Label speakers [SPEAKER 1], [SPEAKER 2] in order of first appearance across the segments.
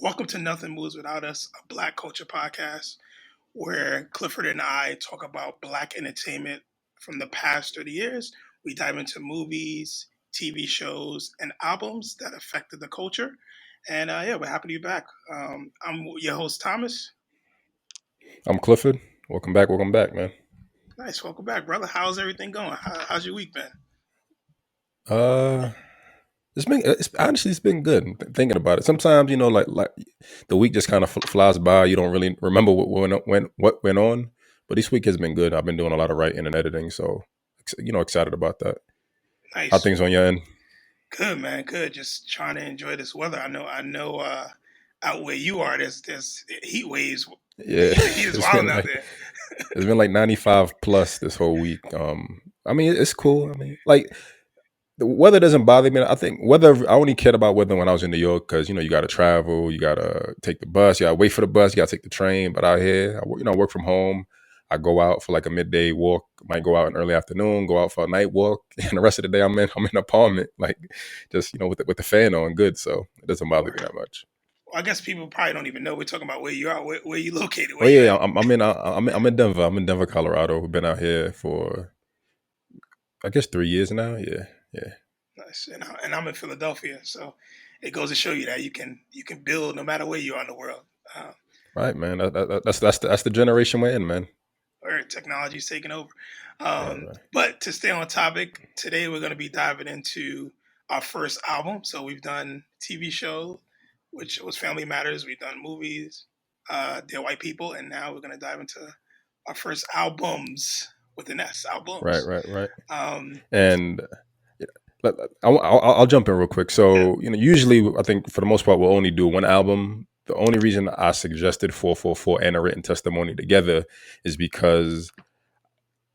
[SPEAKER 1] Welcome to Nothing Moves Without Us, a Black culture podcast where Clifford and I talk about Black entertainment from the past 30 years. We dive into movies, TV shows, and albums that affected the culture. And we're happy to be back. I'm your host, Thomas.
[SPEAKER 2] I'm Clifford. Welcome back, man.
[SPEAKER 1] Nice. Welcome back, brother. How's everything going? How's your week been?
[SPEAKER 2] Uh, it's been good. Thinking about it, sometimes like the week just kind of flies by. You don't really remember what went on. But this week has been good. I've been doing a lot of writing and editing, so excited about that. How
[SPEAKER 1] Nice.
[SPEAKER 2] things on your end?
[SPEAKER 1] Good, man. Good. Just trying to enjoy this weather. I know out where you are, there's heat waves.
[SPEAKER 2] Yeah,
[SPEAKER 1] The heat is
[SPEAKER 2] it's
[SPEAKER 1] wild
[SPEAKER 2] been
[SPEAKER 1] out
[SPEAKER 2] like
[SPEAKER 1] there.
[SPEAKER 2] it's been like 95 plus this whole week. I mean it's cool. I mean, like, the weather doesn't bother me. I think weather. I only cared about weather when I was in New York because you got to travel, you got to take the bus, you got to wait for the bus, you got to take the train. But out here, I work from home. I go out for like a midday walk. Might go out in early afternoon, go out for a night walk, and the rest of the day I'm in an apartment, like just with the fan on, good. So it doesn't bother me
[SPEAKER 1] Word.
[SPEAKER 2] that much.
[SPEAKER 1] Well, I guess people probably don't even know we're talking about where you are, where you located,
[SPEAKER 2] Oh
[SPEAKER 1] where you
[SPEAKER 2] yeah,
[SPEAKER 1] at.
[SPEAKER 2] I'm in Denver. I'm in Denver, Colorado. We've been out here for I guess 3 years now. Yeah, yeah.
[SPEAKER 1] Nice. And I'm in Philadelphia, so it goes to show you that you can build no matter where you are in the world. Uh,
[SPEAKER 2] Right, man. That's the generation we're in, man.
[SPEAKER 1] or technology is taking over.
[SPEAKER 2] Right, right.
[SPEAKER 1] But to stay on topic, today we're going to be diving into our first album. So we've done TV show, which was Family Matters. We've done movies, Dear White People, and now we're going to dive into our first albums with an S,
[SPEAKER 2] Right,
[SPEAKER 1] albums.
[SPEAKER 2] right, right.
[SPEAKER 1] Um,
[SPEAKER 2] And I'll jump in real quick.
[SPEAKER 1] yeah,
[SPEAKER 2] So, usually I think for the most part we'll only do one album. The only reason I suggested 444 and a written testimony together is because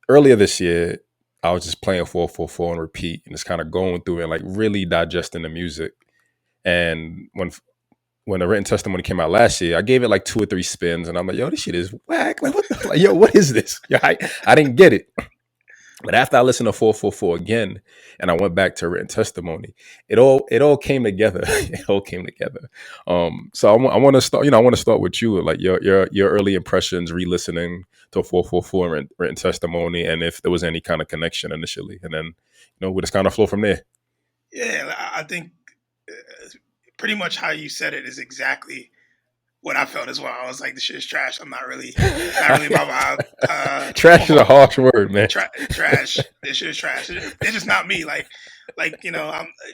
[SPEAKER 2] earlier this year I was just playing 444 on repeat and just kind of going through it, like really digesting the music. And when the written testimony came out last year, I gave it like two or three spins, and I'm like, "Yo, this shit is whack! Like, like, yo, what is this? Yeah, I didn't get it." But after I listened to 444 again and I went back to written testimony, it all came together. It all came together. So I want to start, I want to start with you, like your early impressions, re-listening to 444 and written testimony, and if there was any kind of connection initially. And then, we'll just kind of flow from there.
[SPEAKER 1] yeah, I think pretty much how you said it is exactly what I felt as well. I was like, "This shit is trash. Not really my vibe."
[SPEAKER 2] Trash is a harsh word, man.
[SPEAKER 1] Trash. This shit is trash. It's just not me. I'm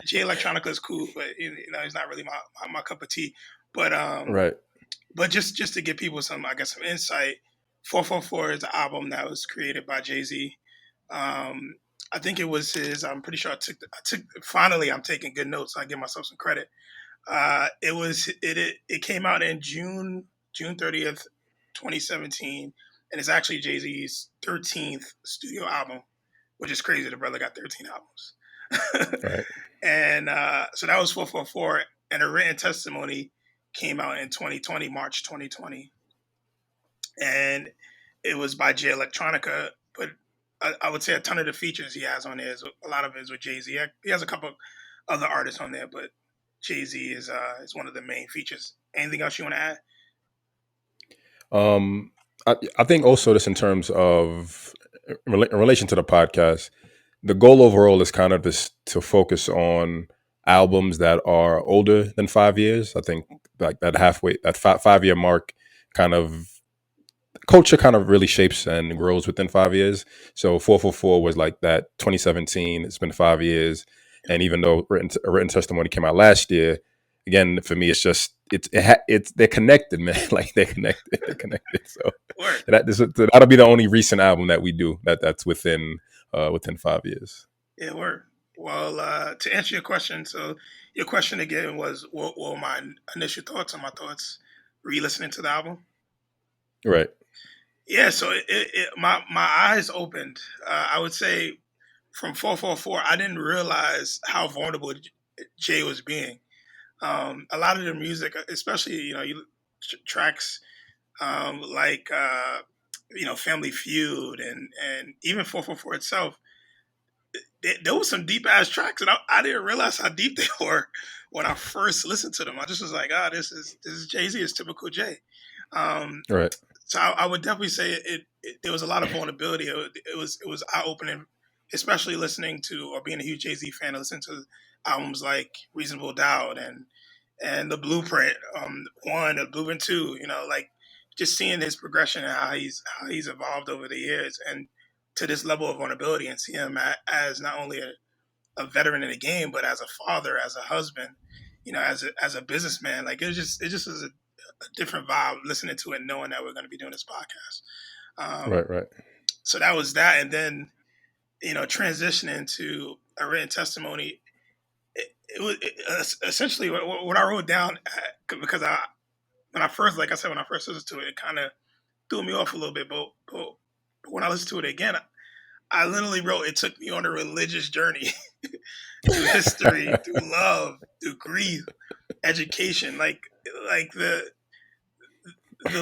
[SPEAKER 1] Jay Electronica is cool, but it's not really my cup of tea. But
[SPEAKER 2] Right.
[SPEAKER 1] just to give people some insight. 444 is an album that was created by Jay-Z. Um, I think it was his. I'm pretty sure I took. Finally, I'm taking good notes. So I give myself some credit. It came out in June 30th, 2017, and it's actually Jay-Z's 13th studio album, which is crazy. The brother got 13 albums.
[SPEAKER 2] Right.
[SPEAKER 1] And so that was 444, and a written testimony came out in 2020, March 2020, and it was by Jay Electronica. But I would say a ton of the features he has on there a lot of it is with Jay-Z. He has a couple other artists on there, but Jay-Z is one of the main features. Anything else you want to add?
[SPEAKER 2] Um, I think also this in terms of in relation to the podcast, the goal overall is kind of this to focus on albums that are older than 5 years. I think like that 5 year mark kind of culture kind of really shapes and grows within 5 years. So 444 was like that 2017. It's been 5 years. And even though a written testimony came out last year, again, for me, it's just, it's they're connected, man. Like they're connected. So
[SPEAKER 1] Word.
[SPEAKER 2] that'll be the only recent album that we do that's within 5 years.
[SPEAKER 1] Yeah, word. Well, to answer your question, so your question again was what were my initial thoughts on my thoughts re-listening to the album?
[SPEAKER 2] Right.
[SPEAKER 1] Yeah, so my eyes opened. I would say from 444, I didn't realize how vulnerable Jay was being. A lot of the music, especially tracks like Family Feud and even 444 itself, there was some deep ass tracks, and I didn't realize how deep they were when I first listened to them, I just was like, ah, this is Jay-Z, it's typical Jay. Um,
[SPEAKER 2] Right.
[SPEAKER 1] so I would definitely say there was a lot of vulnerability. It was eye opening, especially listening to or being a huge Jay Z fan, listening to albums like Reasonable Doubt and The Blueprint one, The Blueprint two. Like just seeing his progression and how he's evolved over the years and to this level of vulnerability, and see him as not only a veteran in the game, but as a father, as a husband, as a businessman. Like it just was a different vibe listening to it, knowing that we're going to be doing this podcast.
[SPEAKER 2] Right.
[SPEAKER 1] Um,
[SPEAKER 2] Right.
[SPEAKER 1] so that was that, and then transitioning to a written testimony. It was essentially what I wrote down because when I first, like I said, when I first listened to it, it kind of threw me off a little bit. But when I listened to it again, I literally wrote, it took me on a religious journey through history, through love, through grief, education, like the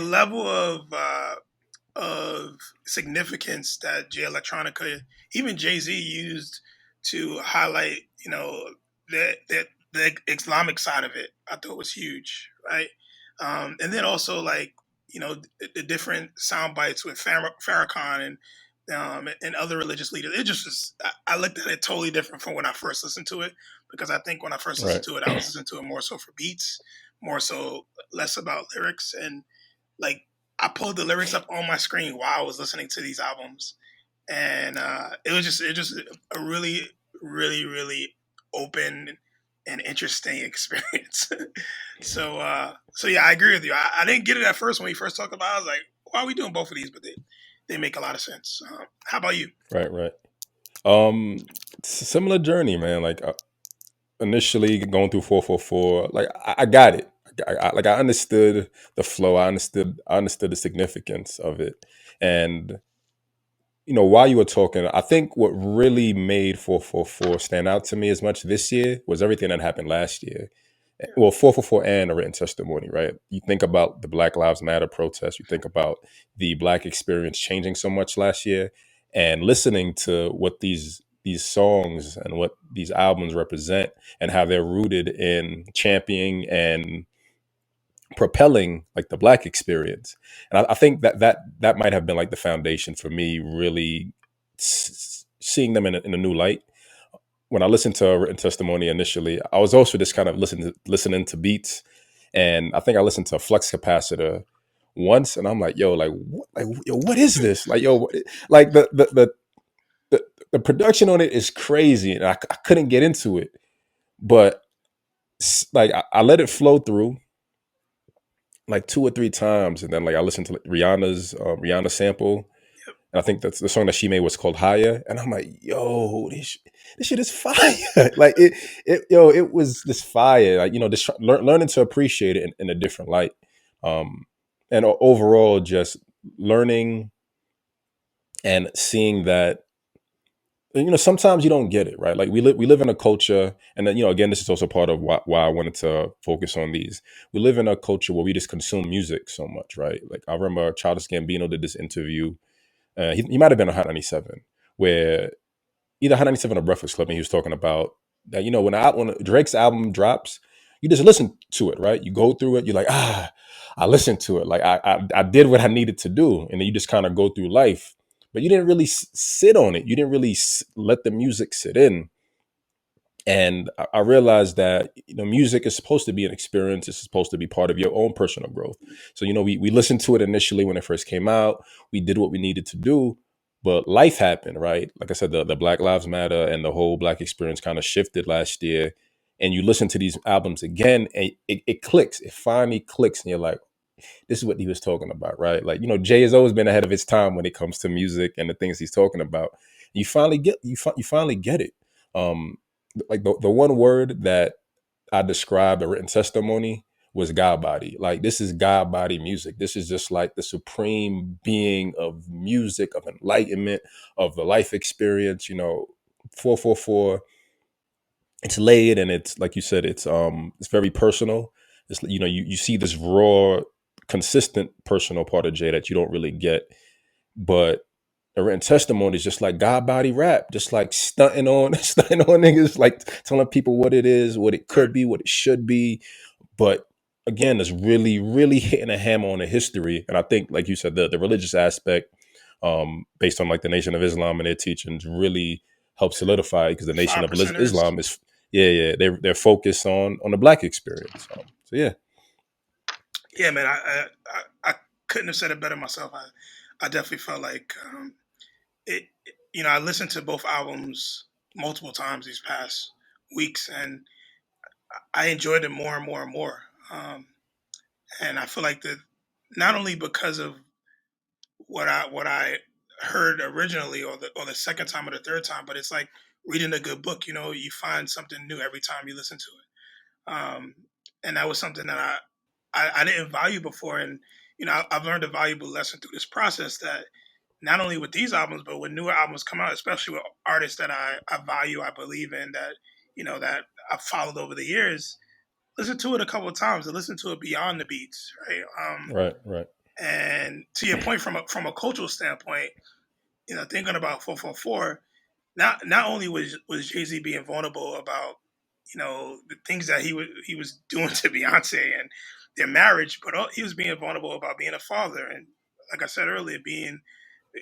[SPEAKER 1] level of significance that Jay Electronica, even Jay Z, used to highlight, the Islamic side of it. I thought was huge, right? And then also like the different sound bites with Farrakhan and other religious leaders. It just was, I looked at it totally different from when I first listened to it, because I think when I first listened
[SPEAKER 2] Right.
[SPEAKER 1] to it, I was listening to it more so for beats, more so less about lyrics. And like I pulled the lyrics up on my screen while I was listening to these albums, and it just a really really open and interesting experience. So yeah, I agree with you. I didn't get it at first when we first talked about it. I was like, why are we doing both of these? But they make a lot of sense. How about you?
[SPEAKER 2] Right. Right. Similar journey, man. Like initially going through 444, like I got it. Like I understood the flow. I understood the significance of it. And while you were talking, I think what really made 444 stand out to me as much this year was everything that happened last year. Well, 444 and a written testimony, right? You think about the Black Lives Matter protests, you think about the Black experience changing so much last year, and listening to what these songs and what these albums represent and how they're rooted in championing and propelling like the Black experience. And I think that might have been like the foundation for me really seeing them in a new light. When I listened to a written testimony initially, I was also just kind of listening to beats, and I think I listened to a flux capacitor once, and I'm like, yo, yo, what is this? Like, yo, like the production on it is crazy, and I couldn't get into it, but like I let it flow through like two or three times, and then like I listened to like, Rihanna sample. And I think that's the song that she made was called Higher. And I'm like, yo, this shit is fire. Like it was this fire. Like, just learning to appreciate it in a different light. Um, and overall, just learning and seeing that, sometimes you don't get it, right? Like we live in a culture, and then, again, this is also part of why I wanted to focus on these. We live in a culture where we just consume music so much, right? Like I remember Childish Gambino did this interview. He might have been on Hot 97, where either Hot 97 or Breakfast Club, and he was talking about that, when Drake's album drops, you just listen to it, right? You go through it, you're like, I listened to it. Like I did what I needed to do. And then you just kind of go through life. But you didn't really sit on it. You didn't really let the music sit in. And I realized that music is supposed to be an experience. It's supposed to be part of your own personal growth. So we listened to it initially when it first came out. We did what we needed to do, but life happened, right? Like I said, the Black Lives Matter and the whole Black experience kind of shifted last year. And you listen to these albums again, and it clicks. It finally clicks, and you're like, this is what he was talking about, right? Like, Jay has always been ahead of his time when it comes to music and the things he's talking about. You finally get it. Like the one word that I described a written testimony was God body. Like this is God body music. This is just like the supreme being of music, of enlightenment, of the life experience. 444. It's laid, and it's like you said, it's very personal. It's you see this raw, consistent personal part of Jay that you don't really get, but The written testimony is just like God body rap, just like stunting on stunting on niggas, like telling people what it is, what it
[SPEAKER 1] Right.
[SPEAKER 2] could be, what it should be. But again, it's really, really hitting a hammer on the history. And I think, like you said, the religious aspect, based on like the Nation of Islam and their teachings, really helps solidify, because the
[SPEAKER 1] The
[SPEAKER 2] Nation
[SPEAKER 1] five
[SPEAKER 2] of
[SPEAKER 1] percenters.
[SPEAKER 2] Islam is, yeah, they're focused on the black experience. So yeah,
[SPEAKER 1] Yeah, man. I couldn't have said it better myself. I definitely felt like it. You know, I listened to both albums multiple times these past weeks, and I enjoyed it more and more and more. Um, and I feel like that not only because of what I heard originally, or the second time or the third time, but it's like reading a good book. You know, you find something new every time you listen to it. And that was something that I didn't value before, and you know, I've learned a valuable lesson through this process, that not only with these albums, but when newer albums come out, especially with artists that I value, I believe in, that you know that I've followed over the years. Listen to it a couple of times, and listen to it beyond the beats, right?
[SPEAKER 2] right.
[SPEAKER 1] And to your point, from a cultural standpoint, you know, thinking about 444, not only was Jay Z being vulnerable about, you know, the things that he was doing to Beyonce and their marriage, but he was being vulnerable about being a father, and like I said earlier, being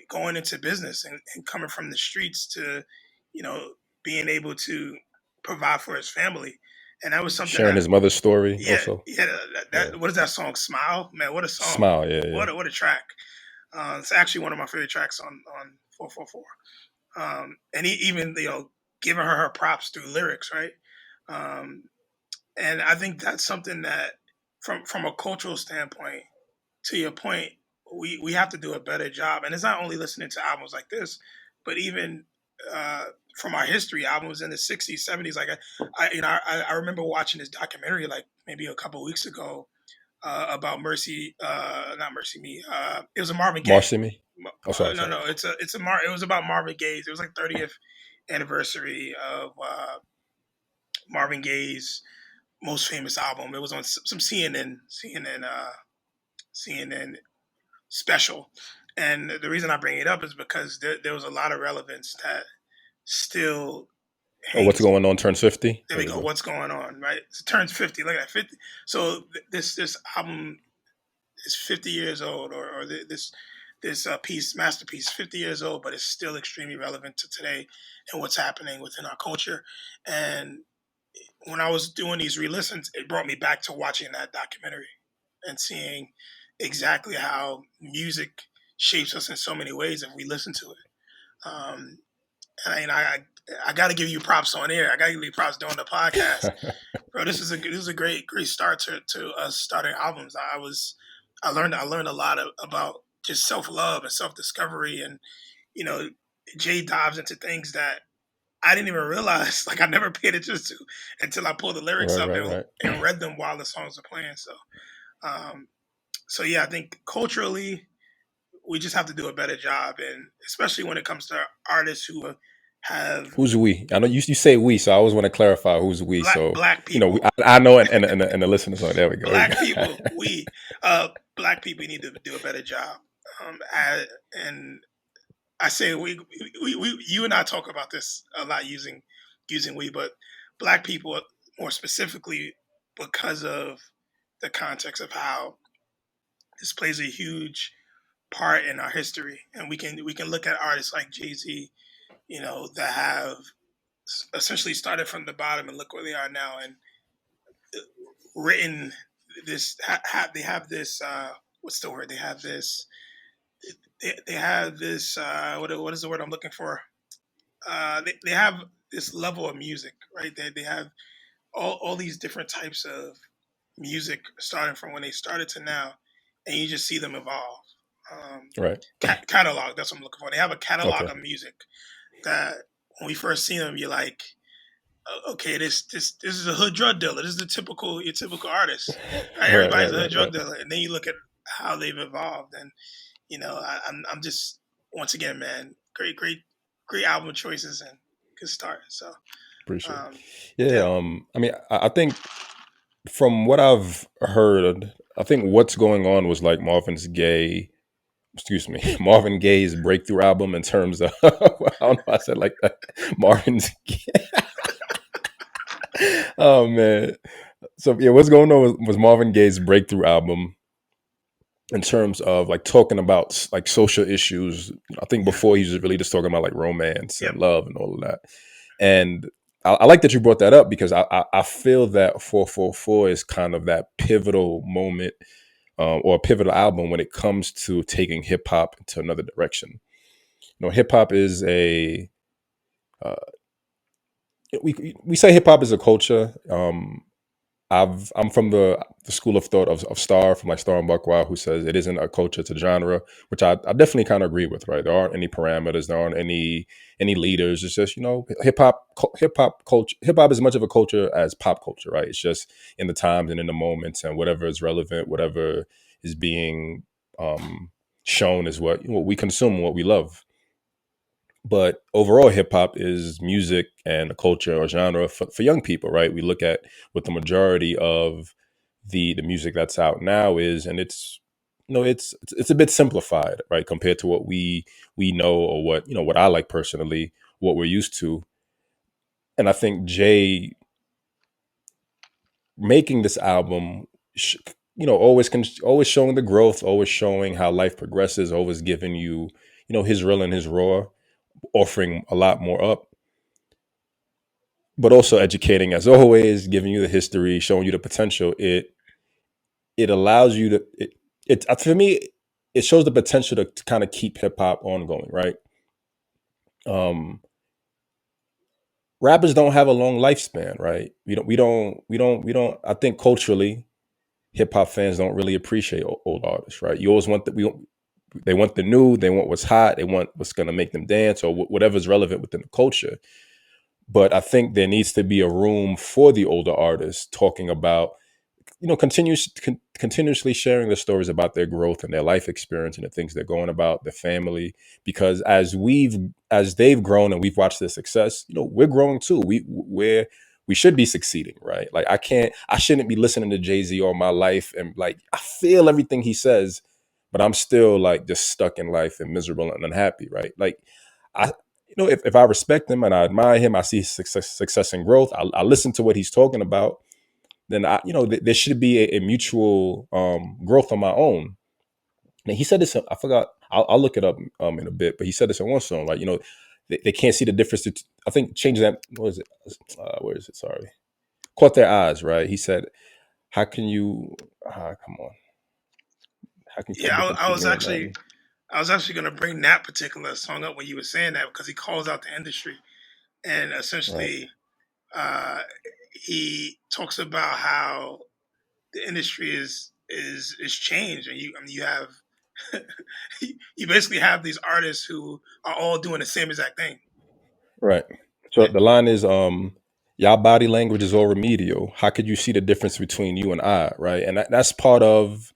[SPEAKER 1] going into business, and coming from the streets to, you know, being able to provide for his family, and that was something
[SPEAKER 2] Sharing
[SPEAKER 1] that,
[SPEAKER 2] his mother's story
[SPEAKER 1] yeah,
[SPEAKER 2] also.
[SPEAKER 1] yeah,
[SPEAKER 2] Yeah,
[SPEAKER 1] what is that song? Smile, man, what a song,
[SPEAKER 2] smile. Yeah, yeah.
[SPEAKER 1] what a track. It's actually one of my favorite tracks on 444. And he even, you know, giving her props through lyrics, right? Um, and I think that's something that, from a cultural standpoint, to your point, we have to do a better job. And it's not only listening to albums like this, but even uh, from our history, albums in the '60s, '70s. Like I remember watching this documentary like maybe a couple weeks ago, about Mercy, not Mercy Me. It was a Marvin Gaye.
[SPEAKER 2] Marcy me. Oh, sorry,
[SPEAKER 1] No,
[SPEAKER 2] sorry.
[SPEAKER 1] no, it was about Marvin Gaye's. It was like 30th anniversary of Marvin Gaye's most famous album. It was on some CNN special. And the reason I bring it up is because there was a lot of relevance that still
[SPEAKER 2] Oh, what's
[SPEAKER 1] hangs.
[SPEAKER 2] going on? Turns 50.
[SPEAKER 1] There
[SPEAKER 2] There
[SPEAKER 1] we
[SPEAKER 2] we
[SPEAKER 1] go.
[SPEAKER 2] go.
[SPEAKER 1] What's going on, right? It turns 50. Look at that, 50. So this album is 50 years old, or this piece, masterpiece, 50 years old, but it's still extremely relevant to today and what's happening within our culture. And when I was doing these re-listens, it brought me back to watching that documentary and seeing exactly how music shapes us in so many ways if we listen to it. And I got to give you props on air. I got to give you props during the podcast, bro. This is a great start to us starting albums. I learned a lot about just self love and self discovery, and you know, Jay dives into things that I didn't even realize. Like I never paid attention to until I pulled the lyrics
[SPEAKER 2] Right,
[SPEAKER 1] up
[SPEAKER 2] right,
[SPEAKER 1] and
[SPEAKER 2] right.
[SPEAKER 1] and read them while the songs were playing. Um, so yeah, I think culturally we just have to do a better job, and especially when it comes to artists who have
[SPEAKER 2] Who's we? I know you say we, so I always want to clarify who's we. So
[SPEAKER 1] black
[SPEAKER 2] we,
[SPEAKER 1] people.
[SPEAKER 2] I know, and the listeners. So there we go. There we
[SPEAKER 1] Black
[SPEAKER 2] go.
[SPEAKER 1] people, black people need to do a better job. And I say you and I talk about this a lot, using we, but black people more specifically, because of the context of how this plays a huge part in our history, and we can look at artists like Jay Z, you know, that have essentially started from the bottom and look where they are now, and written this. They have this. What's the word? They have this. They have this. What is the word I'm looking for? They have this level of music, right? They have all these different types of music, starting from when they started to now, and you just see them evolve. Um,
[SPEAKER 2] Right.
[SPEAKER 1] catalog. That's what I'm looking for. They have a catalog
[SPEAKER 2] Okay.
[SPEAKER 1] of music that when we first see them, you're like, okay, this is a hood drug dealer. This is your typical artist. Right?
[SPEAKER 2] Right.
[SPEAKER 1] Everybody's
[SPEAKER 2] Right.
[SPEAKER 1] a hood
[SPEAKER 2] Right.
[SPEAKER 1] drug
[SPEAKER 2] Right.
[SPEAKER 1] dealer, and then you look at how they've evolved, and you know, I'm just, once again, man, great album choices and good start. So,
[SPEAKER 2] Appreciate it.
[SPEAKER 1] um,
[SPEAKER 2] Yeah.
[SPEAKER 1] yeah,
[SPEAKER 2] I mean, I think from what I've heard, I think what's going on was like Marvin's Gaye excuse me, Marvin Gaye's breakthrough album in terms of I don't know why I said like that. Marvin's oh man. So yeah, what's going on was Marvin Gaye's breakthrough album in terms of like talking about like social issues. I think
[SPEAKER 1] Yeah.
[SPEAKER 2] before he was really just talking about like romance
[SPEAKER 1] Yep.
[SPEAKER 2] and love and all of that. And I like that you brought that up because I feel that 444 is kind of that pivotal moment or a pivotal album when it comes to taking hip hop into another direction. You know, hip hop is a uh, we say hip hop is a culture. I'm from the school of thought of Star, from like Star and Buckwild, who says it isn't a culture, it's a genre, which I definitely kind of agree with. Right, there aren't any parameters, there aren't any leaders. It's just hip hop is as much of a culture as pop culture. Right, it's just in the times and in the moments and whatever is relevant, whatever is being um, shown is what we consume, what we love. But overall, hip hop is music and a culture or genre for young people, right? We look at what the majority of the music that's out now is, and it's it's a bit simplified, right, compared to what we know or what what I like personally, what we're used to. And I think Jay making this album, sh- always showing the growth, always showing how life progresses, always giving you his real and his raw, offering a lot more up, but also educating as always, giving you the history, showing you the potential. It allows you to for me, it shows the potential to kind of keep hip hop ongoing, right? Um, Rappers don't have a long lifespan, right? We don't. I think culturally, hip hop fans don't really appreciate old artists, right? You always want they want the new, they want what's hot, they want what's going to make them dance or whatever's relevant within the culture. But I think there needs to be a room for the older artists talking about continuously sharing the stories about their growth and their life experience and the things they're going about, their family. Because as they've grown and we've watched their success, we're growing too. We should be succeeding, right? Like I shouldn't be listening to Jay-Z all my life and like I feel everything he says, but I'm still like just stuck in life and miserable and unhappy, right? Like I if I respect him and I admire him, I see success and growth. I listen to what he's talking about, then there should be a mutual growth on my own. And he said this. I forgot. I'll look it up in a bit. But he said this in one song. Like they can't see the difference. I think change that. What is it? Where is it? Sorry, caught their eyes. Right. He said, "How can you? Come on. How can you tell
[SPEAKER 1] Yeah.
[SPEAKER 2] the difference
[SPEAKER 1] I
[SPEAKER 2] between
[SPEAKER 1] was
[SPEAKER 2] you and
[SPEAKER 1] actually
[SPEAKER 2] them?"
[SPEAKER 1] I was actually going to bring that particular song up when you were saying that because he calls out the industry and
[SPEAKER 2] Right.
[SPEAKER 1] essentially uh, he talks about how the industry is changed and you have you basically have these artists who are all doing the same exact thing.
[SPEAKER 2] Right. So the line is, y'all body language is all remedial. How could you see the difference between you and I? Right. And that's part of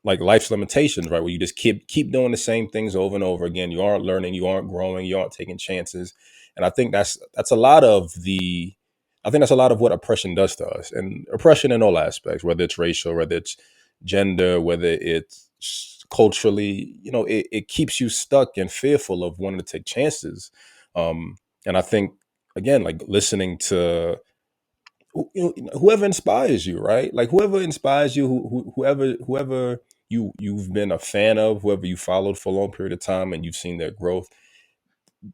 [SPEAKER 2] like life's limitations, right? Where you just keep doing the same things over and over again. You aren't learning, you aren't growing, you aren't taking chances. And I think that's a lot of what oppression does to us. And oppression in all aspects, whether it's racial, whether it's gender, whether it's culturally, it keeps you stuck and fearful of wanting to take chances. And I think again, like listening to whoever inspires you, right? Like whoever inspires you, whoever you've been a fan of, whoever you followed for a long period of time, and you've seen their growth.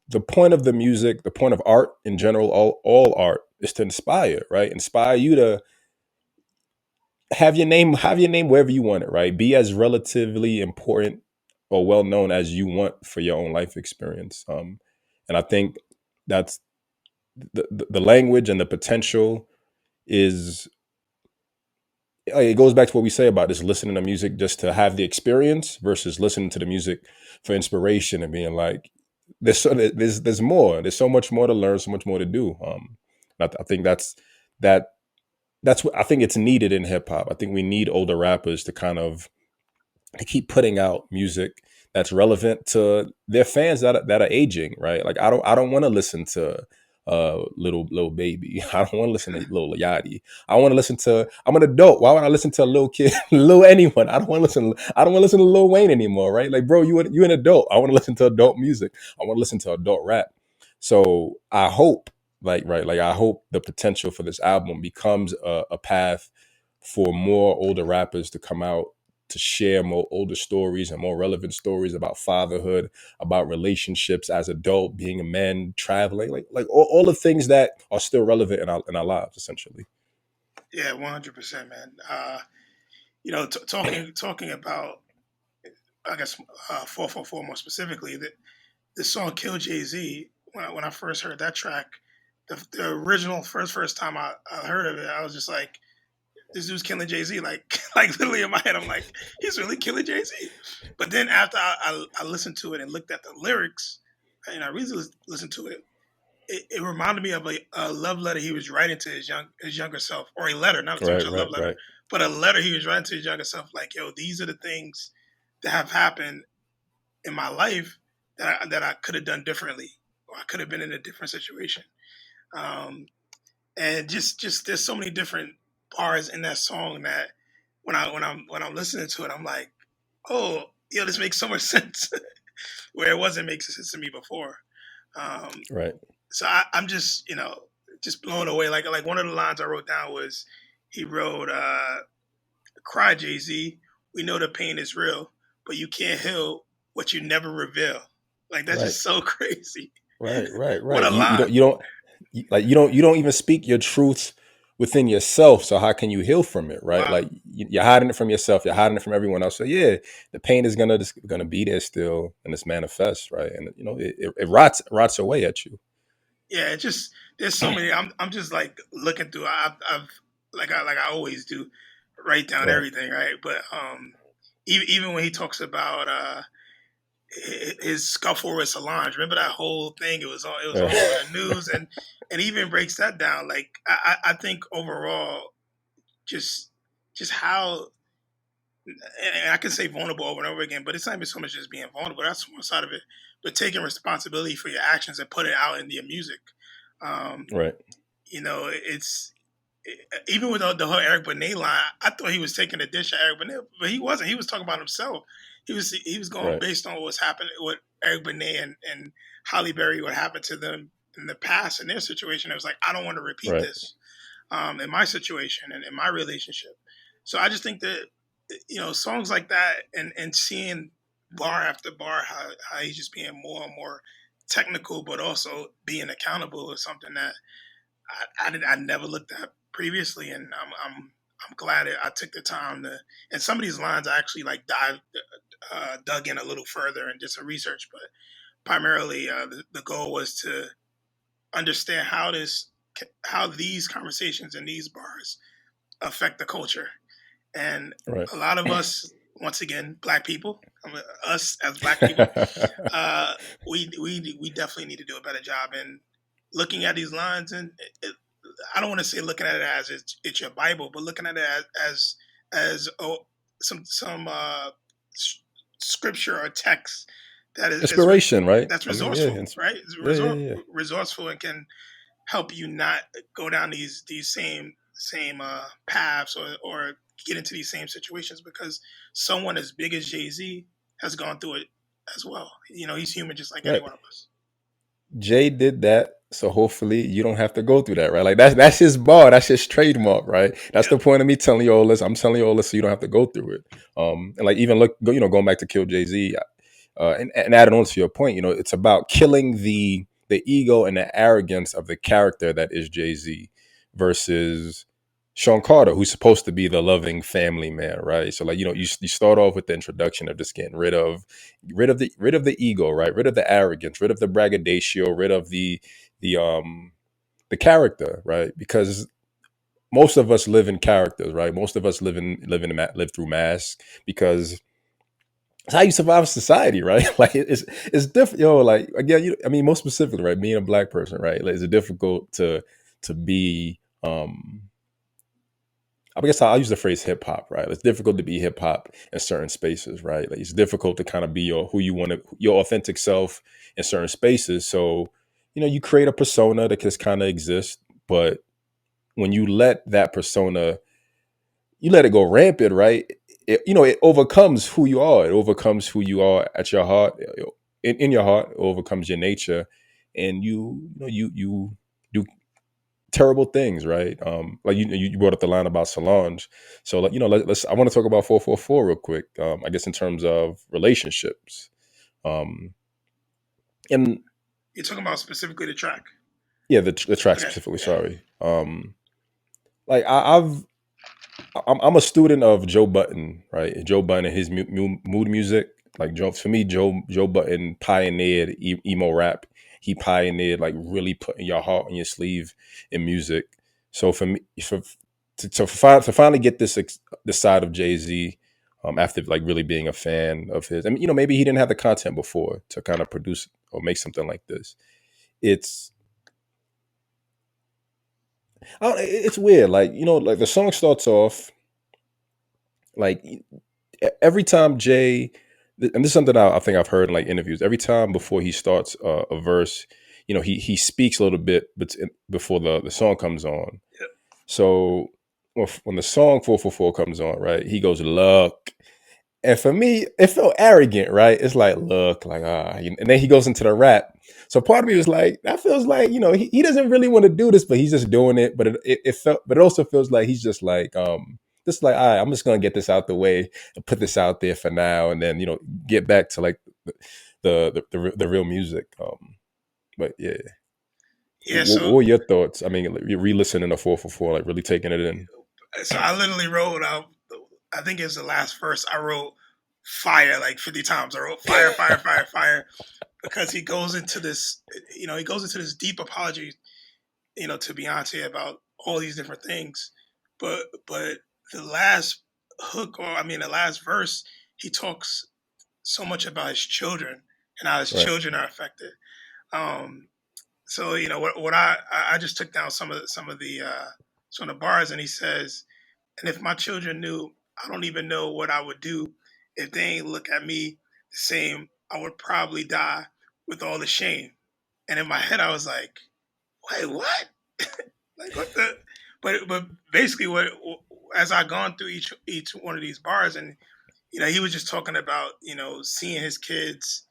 [SPEAKER 2] The point of the music, the point of art in general, all art is to inspire, right? Inspire you to have your name wherever you want it, right? Be as relatively important or well known as you want for your own life experience. And I think that's the language and the potential is like, it goes back to what we say about this listening to music just to have the experience versus listening to the music for inspiration and being like there's more, there's so much more to learn, so much more to do. I think that that's what I think it's needed in hip-hop. I think we need older rappers to kind of to keep putting out music that's relevant to their fans that are aging, right? Like I don't want to listen to little baby. I don't want to listen to Lil Yachty. I want to listen to. I'm an adult. Why would I listen to a little kid, little anyone? I don't want to listen. I don't want to listen to Lil Wayne anymore, right? Like, bro, you an adult. I want to listen to adult music. I want to listen to adult rap. So I hope, I hope the potential for this album becomes a path for more older rappers to come out to share more older stories and more relevant stories about fatherhood, about relationships as adult, being a man, traveling, like all the things that are still relevant in our lives, essentially.
[SPEAKER 1] Yeah, 100%, man. Talking about, I guess, 444 more specifically, the song "Kill Jay Z." When I first heard that track, the original first time I heard of it, I was just like, this dude's killing Jay Z. Like like literally in my head, I'm like, he's really killing Jay Z. But then after I listened to it and looked at the lyrics, and I really listened to it, it reminded me of a love letter he was writing to his younger self, or a letter, not so much
[SPEAKER 2] Right,
[SPEAKER 1] a love
[SPEAKER 2] right,
[SPEAKER 1] letter,
[SPEAKER 2] right,
[SPEAKER 1] but a letter he was writing to his younger self. Like, yo, these are the things that have happened in my life that I could have done differently, or I could have been in a different situation. Um, and just there's so many different bars in that song that when I'm listening to it, I'm like, oh, yeah, this makes so much sense where it wasn't making sense to me before. Um,
[SPEAKER 2] right,
[SPEAKER 1] so I'm just just blown away. Like one of the lines I wrote down was he wrote, "Cry Jay Z, we know the pain is real, but you can't heal what you never reveal." Like that's
[SPEAKER 2] right,
[SPEAKER 1] just so crazy.
[SPEAKER 2] right, right,
[SPEAKER 1] What
[SPEAKER 2] right.
[SPEAKER 1] a
[SPEAKER 2] You
[SPEAKER 1] line!
[SPEAKER 2] don't you don't even speak your truth within yourself. So how can you heal from it, right?
[SPEAKER 1] Wow.
[SPEAKER 2] Like you're hiding it from yourself. You're hiding it from everyone else. So yeah, the pain is gonna be there still, and it's manifest, right? And it rots away at you.
[SPEAKER 1] Yeah, it just there's so many. I'm just like looking through. I've like I always do, write down
[SPEAKER 2] Right.
[SPEAKER 1] everything, right? But even when he talks about his scuffle with Solange, remember that whole thing? It was all over the news, and even breaks that down. Like I think overall, just just how, and I can say vulnerable over and over again, but it's not even so much as being vulnerable. That's one side of it. But taking responsibility for your actions and put it out in your music. Um,
[SPEAKER 2] Right.
[SPEAKER 1] it's even with the whole Eric Benet line, I thought he was taking a dish at Eric Benet, but he wasn't. He was talking about himself. He was going
[SPEAKER 2] Right.
[SPEAKER 1] based on what's happened, what Eric Benet and Holly Berry, what happened to them in the past in their situation. It was like, I don't want to repeat
[SPEAKER 2] Right.
[SPEAKER 1] this in my situation and in my relationship. So I just think that songs like that and seeing bar after bar how he's just being more and more technical, but also being accountable is something that I never looked at previously, and I'm glad I took the time to. And some of these lines I actually like dug in a little further and did some research, but primarily the goal was to understand how these conversations and these bars affect the culture. And
[SPEAKER 2] Right.
[SPEAKER 1] a lot of us, once again, black people, us as black people, uh, we definitely need to do a better job in looking at these lines. And I don't want to say looking at it as it's your Bible, but looking at it as some scripture or text that
[SPEAKER 2] Inspiration, right?
[SPEAKER 1] that's
[SPEAKER 2] I mean, yeah,
[SPEAKER 1] resourceful, right? It's
[SPEAKER 2] yeah, yeah, yeah.
[SPEAKER 1] resourceful and can help you not go down these same paths or get into these same situations because someone as big as Jay Z has gone through it as well. He's human just like any
[SPEAKER 2] Right.
[SPEAKER 1] one of us.
[SPEAKER 2] Jay did that, so hopefully you don't have to go through that, right? Like that's his bar, that's his trademark, right? That's
[SPEAKER 1] Yep.
[SPEAKER 2] the point of me telling you all this. I'm telling you all this so you don't have to go through it. And like even going back to Kill Jay Z, and adding on to your point, it's about killing the ego and the arrogance of the character that is Jay Z versus Sean Carter, who's supposed to be the loving family man, right? So like you start off with the introduction of just getting rid of the ego, right? Rid of the arrogance, rid of the braggadocio, rid of the character, right? Because most of us live in characters, right? Most of us live through masks because it's how you survive society, right? Like it's different, like again, I mean, most specifically, right? Being a black person, right? Like, it's difficult to be. I guess I'll use the phrase hip hop, right? It's difficult to be hip hop in certain spaces, right? Like it's difficult to kind of be your authentic self in certain spaces. So, you create a persona that just kind of exists, but when you let that persona, you let it go rampant, right? It overcomes who you are. It overcomes who you are at your heart. In your heart, it overcomes your nature, and you do terrible things, right? Like you brought up the line about Solange, so like let's. I want to talk about 444 real quick. I guess in terms of relationships, um, and
[SPEAKER 1] You're talking about specifically the track.
[SPEAKER 2] yeah, the track
[SPEAKER 1] Okay.
[SPEAKER 2] specifically.
[SPEAKER 1] Yeah.
[SPEAKER 2] Sorry, like I'm a student of Joe Button, right? Joe Button and his mood music. Like for me, Joe Button pioneered emo rap. He pioneered like really putting your heart on your sleeve in music. So for me, to finally get this side of Jay Z, after like really being a fan of his, and maybe he didn't have the content before to kind of produce or make something like this. It's it's weird, like like the song starts off like every time Jay, and this is something I think I've heard in like interviews. Every time before he starts a verse, he speaks a little bit, before the song comes on.
[SPEAKER 1] Yep.
[SPEAKER 2] So when the song 444 comes on, right, he goes look, and for me, it felt arrogant, right? It's like look, like and then he goes into the rap. So part of me was like, that feels like he doesn't really want to do this, but he's just doing it. But it felt, but it also feels like he's just like just like all right, I'm just gonna get this out the way and put this out there for now, and then get back to like the real music. But yeah,
[SPEAKER 1] Yeah.
[SPEAKER 2] what were your thoughts? I mean, like, you're re-listening to 444, like really taking it in.
[SPEAKER 1] So I literally wrote out. I think it's the last verse. I wrote fire like 50 times. I wrote fire, fire, fire, fire, because he goes into this. He goes into this deep apology. To Beyonce about all these different things, but the last hook, or I mean, the last verse, he talks so much about his children and how his
[SPEAKER 2] Right,
[SPEAKER 1] children are affected. Um, so what I just took down some of the bars, and he says, and if my children knew, I don't even know what I would do if they ain't look at me the same. I would probably die with all the shame. And in my head, I was like, wait, what? Like what the? But basically, what as I gone through each one of these bars, and he was just talking about seeing his kids,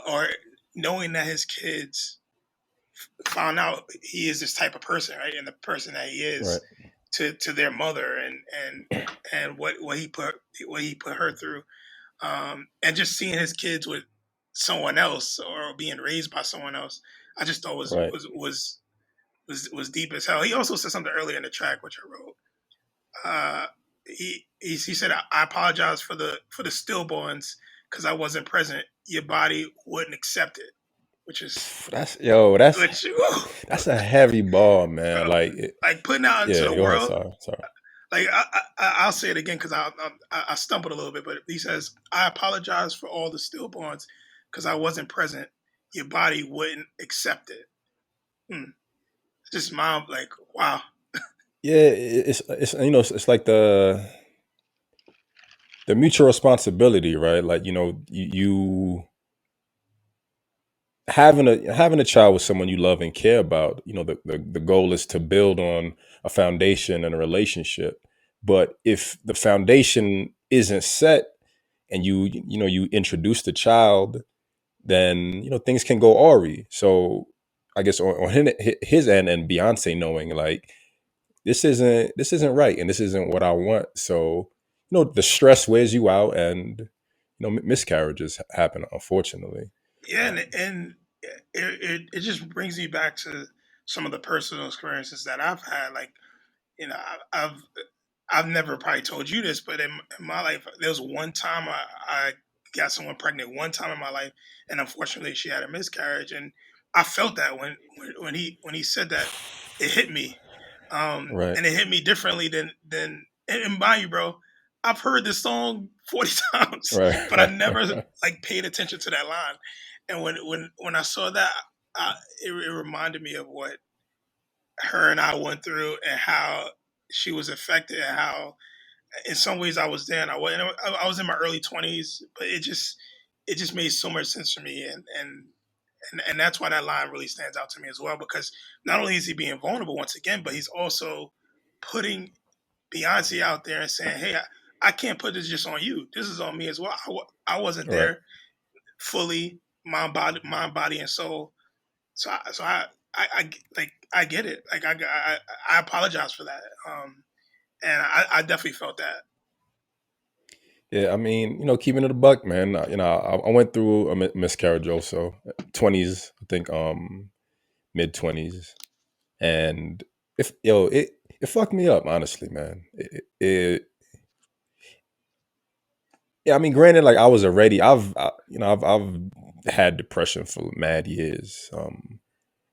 [SPEAKER 1] or knowing that his kids found out he is this type of person, right, and the person that he is
[SPEAKER 2] right,
[SPEAKER 1] to their mother, and what he put her through, and just seeing his kids with someone else or being raised by someone else, I just thought
[SPEAKER 2] right.
[SPEAKER 1] was deep as hell. He also said something earlier in the track, which I wrote. He said, "I apologize for the stillborns because I wasn't present. Your body wouldn't accept it," which is
[SPEAKER 2] That's yo, that's
[SPEAKER 1] which whew,
[SPEAKER 2] that's a heavy ball, man.
[SPEAKER 1] bro,
[SPEAKER 2] Like,
[SPEAKER 1] like putting out into
[SPEAKER 2] yeah.
[SPEAKER 1] the
[SPEAKER 2] Go ahead.
[SPEAKER 1] world.
[SPEAKER 2] Sorry.
[SPEAKER 1] Like I'll say it again because I stumbled a little bit, but he says, "I apologize for all the stillborns because I wasn't present. Your body wouldn't accept it." Hmm. Just mom, like wow.
[SPEAKER 2] Yeah, it's it's like the mutual responsibility, right? Like you having a child with someone you love and care about. The goal is to build on a foundation and a relationship. But if the foundation isn't set and you introduce the child, then things can go awry. So I guess on his end, and Beyonce knowing like this isn't right, and this isn't what I want. So the stress wears you out, and miscarriages happen, unfortunately.
[SPEAKER 1] Yeah,
[SPEAKER 2] Um,
[SPEAKER 1] and it just brings me back to some of the personal experiences that I've had. Like I've never probably told you this, but in my life, there was one time I got someone pregnant one time in my life, and unfortunately, she had a miscarriage, and I felt that when he said that, it hit me,
[SPEAKER 2] right,
[SPEAKER 1] and it hit me differently than and mind you, bro, I've heard this song 40 times, but I
[SPEAKER 2] right,
[SPEAKER 1] never like paid attention to that line, and when I saw that, it reminded me of what her and I went through and how she was affected and how in some ways I was there and I was in my early 20s, but it just made so much sense for me, and And that's why that line really stands out to me as well, because not only is he being vulnerable once again, but he's also putting Beyonce out there and saying, "Hey, I can't put this just on you. This is on me as well. I wasn't
[SPEAKER 2] Right.
[SPEAKER 1] there fully, mind, body, and soul. So I like I get it. Like I apologize for that. And I definitely felt that.
[SPEAKER 2] Yeah, I mean, keeping it a buck, man. I went through a miscarriage also, 20s, I think, mid 20s, and if yo, it fucked me up, honestly, man. Yeah, I mean, granted, like I was already, I've had depression for mad years,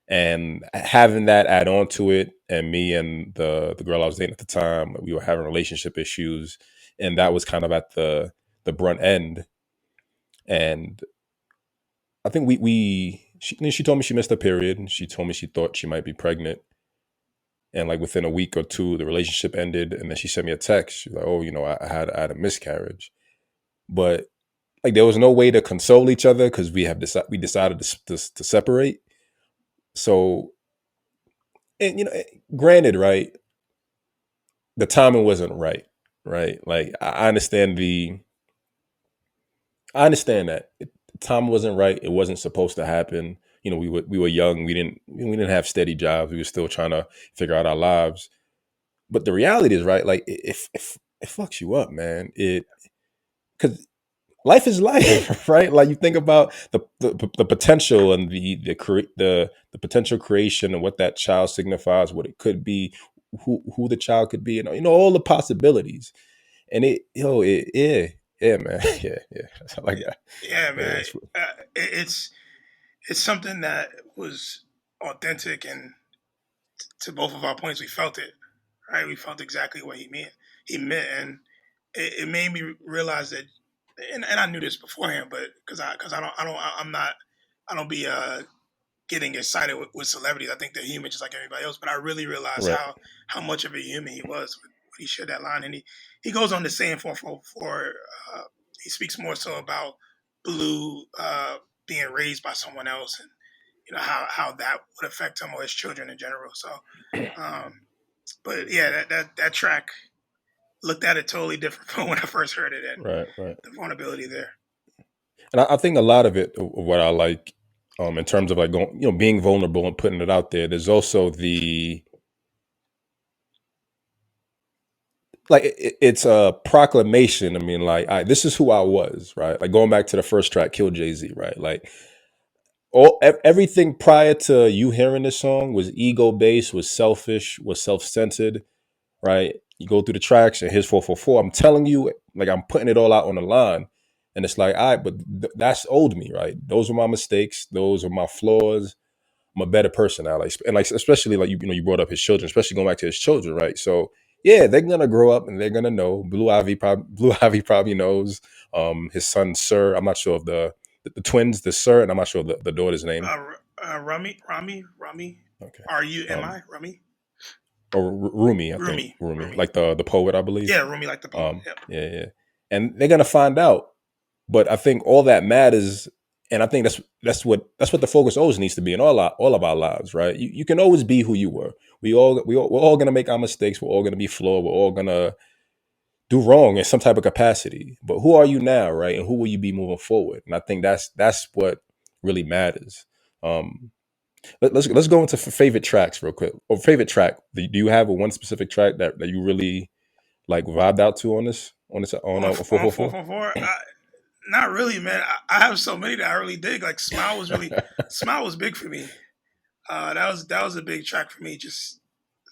[SPEAKER 2] and having that add on to it, and me and the girl I was dating at the time, we were having relationship issues, and that was kind of at the brunt end. And I think she told me she missed her period, and she told me she thought she might be pregnant. And like within a week or two, the relationship ended, and then she sent me a text. She's like, "Oh, I had a miscarriage," but like there was no way to console each other because we decided to separate. So, and granted, right, the timing wasn't right, right? Like I understand that the time wasn't right. It wasn't supposed to happen. We were young. We didn't have steady jobs. We were still trying to figure out our lives. But the reality is, right? Like if it fucks you up, man. It because life is life, right? Like you think about the potential and the potential creation and what that child signifies, what it could be, who the child could be, and all the possibilities. And yeah, man, yeah. That's all I got.
[SPEAKER 1] Yeah,
[SPEAKER 2] Yeah,
[SPEAKER 1] man. It's something that was authentic, and to both of our points, we felt it. Right, we felt exactly what he meant. And it made me realize that, and I knew this beforehand, but because I don't be getting excited with celebrities. I think they're human just like everybody else. But I really realized
[SPEAKER 2] right,
[SPEAKER 1] how much of a human he was when he shared that line. And he goes on to say in 444, he speaks more so about Blue being raised by someone else, and how that would affect him or his children in general. So, um, but yeah, that track, looked at it totally different from when I first heard it, and
[SPEAKER 2] right, right.
[SPEAKER 1] the vulnerability there.
[SPEAKER 2] And I think a lot of it, of what I like, in terms of like going, being vulnerable and putting it out there. There's also it's a proclamation. I mean, like, this is who I was, right? Like going back to the first track, Kill Jay-Z, right? Like everything prior to you hearing this song was ego based, was selfish, was self-centered, right? You go through the tracks and here's 444. I'm telling you, like I'm putting it all out on the line. And it's like, all right, but that's old me, right? Those were my mistakes. Those are my flaws. I'm a better person now. Like, and like, especially like, you brought up his children, especially going back to his children, right? So yeah, they're going to grow up and they're going to know. Blue Ivy probably knows, his son, Sir. I'm not sure of the twins, the Sir, and I'm not sure of the daughter's name.
[SPEAKER 1] Rami,
[SPEAKER 2] Okay. Um,
[SPEAKER 1] Rumi,
[SPEAKER 2] or Rumi, I think Rumi,
[SPEAKER 1] Rumi.
[SPEAKER 2] like the poet, I believe.
[SPEAKER 1] Yeah, Rumi like the poet. Yep.
[SPEAKER 2] Yeah, yeah. And they're gonna find out. But I think all that matters, and I think that's what the focus always needs to be in all of our lives, right? You can always be who you were. We're all gonna make our mistakes. We're all gonna be flawed. We're all gonna do wrong in some type of capacity. But who are you now, right? And who will you be moving forward? And I think that's what really matters. Um, let's go into favorite tracks real quick. Or favorite track. Do you have a one specific track that you really like vibed out to on
[SPEAKER 1] On
[SPEAKER 2] 444?
[SPEAKER 1] 444, not really, man. I have so many that I really dig. Like Smile was big for me. That was a big track for me. Just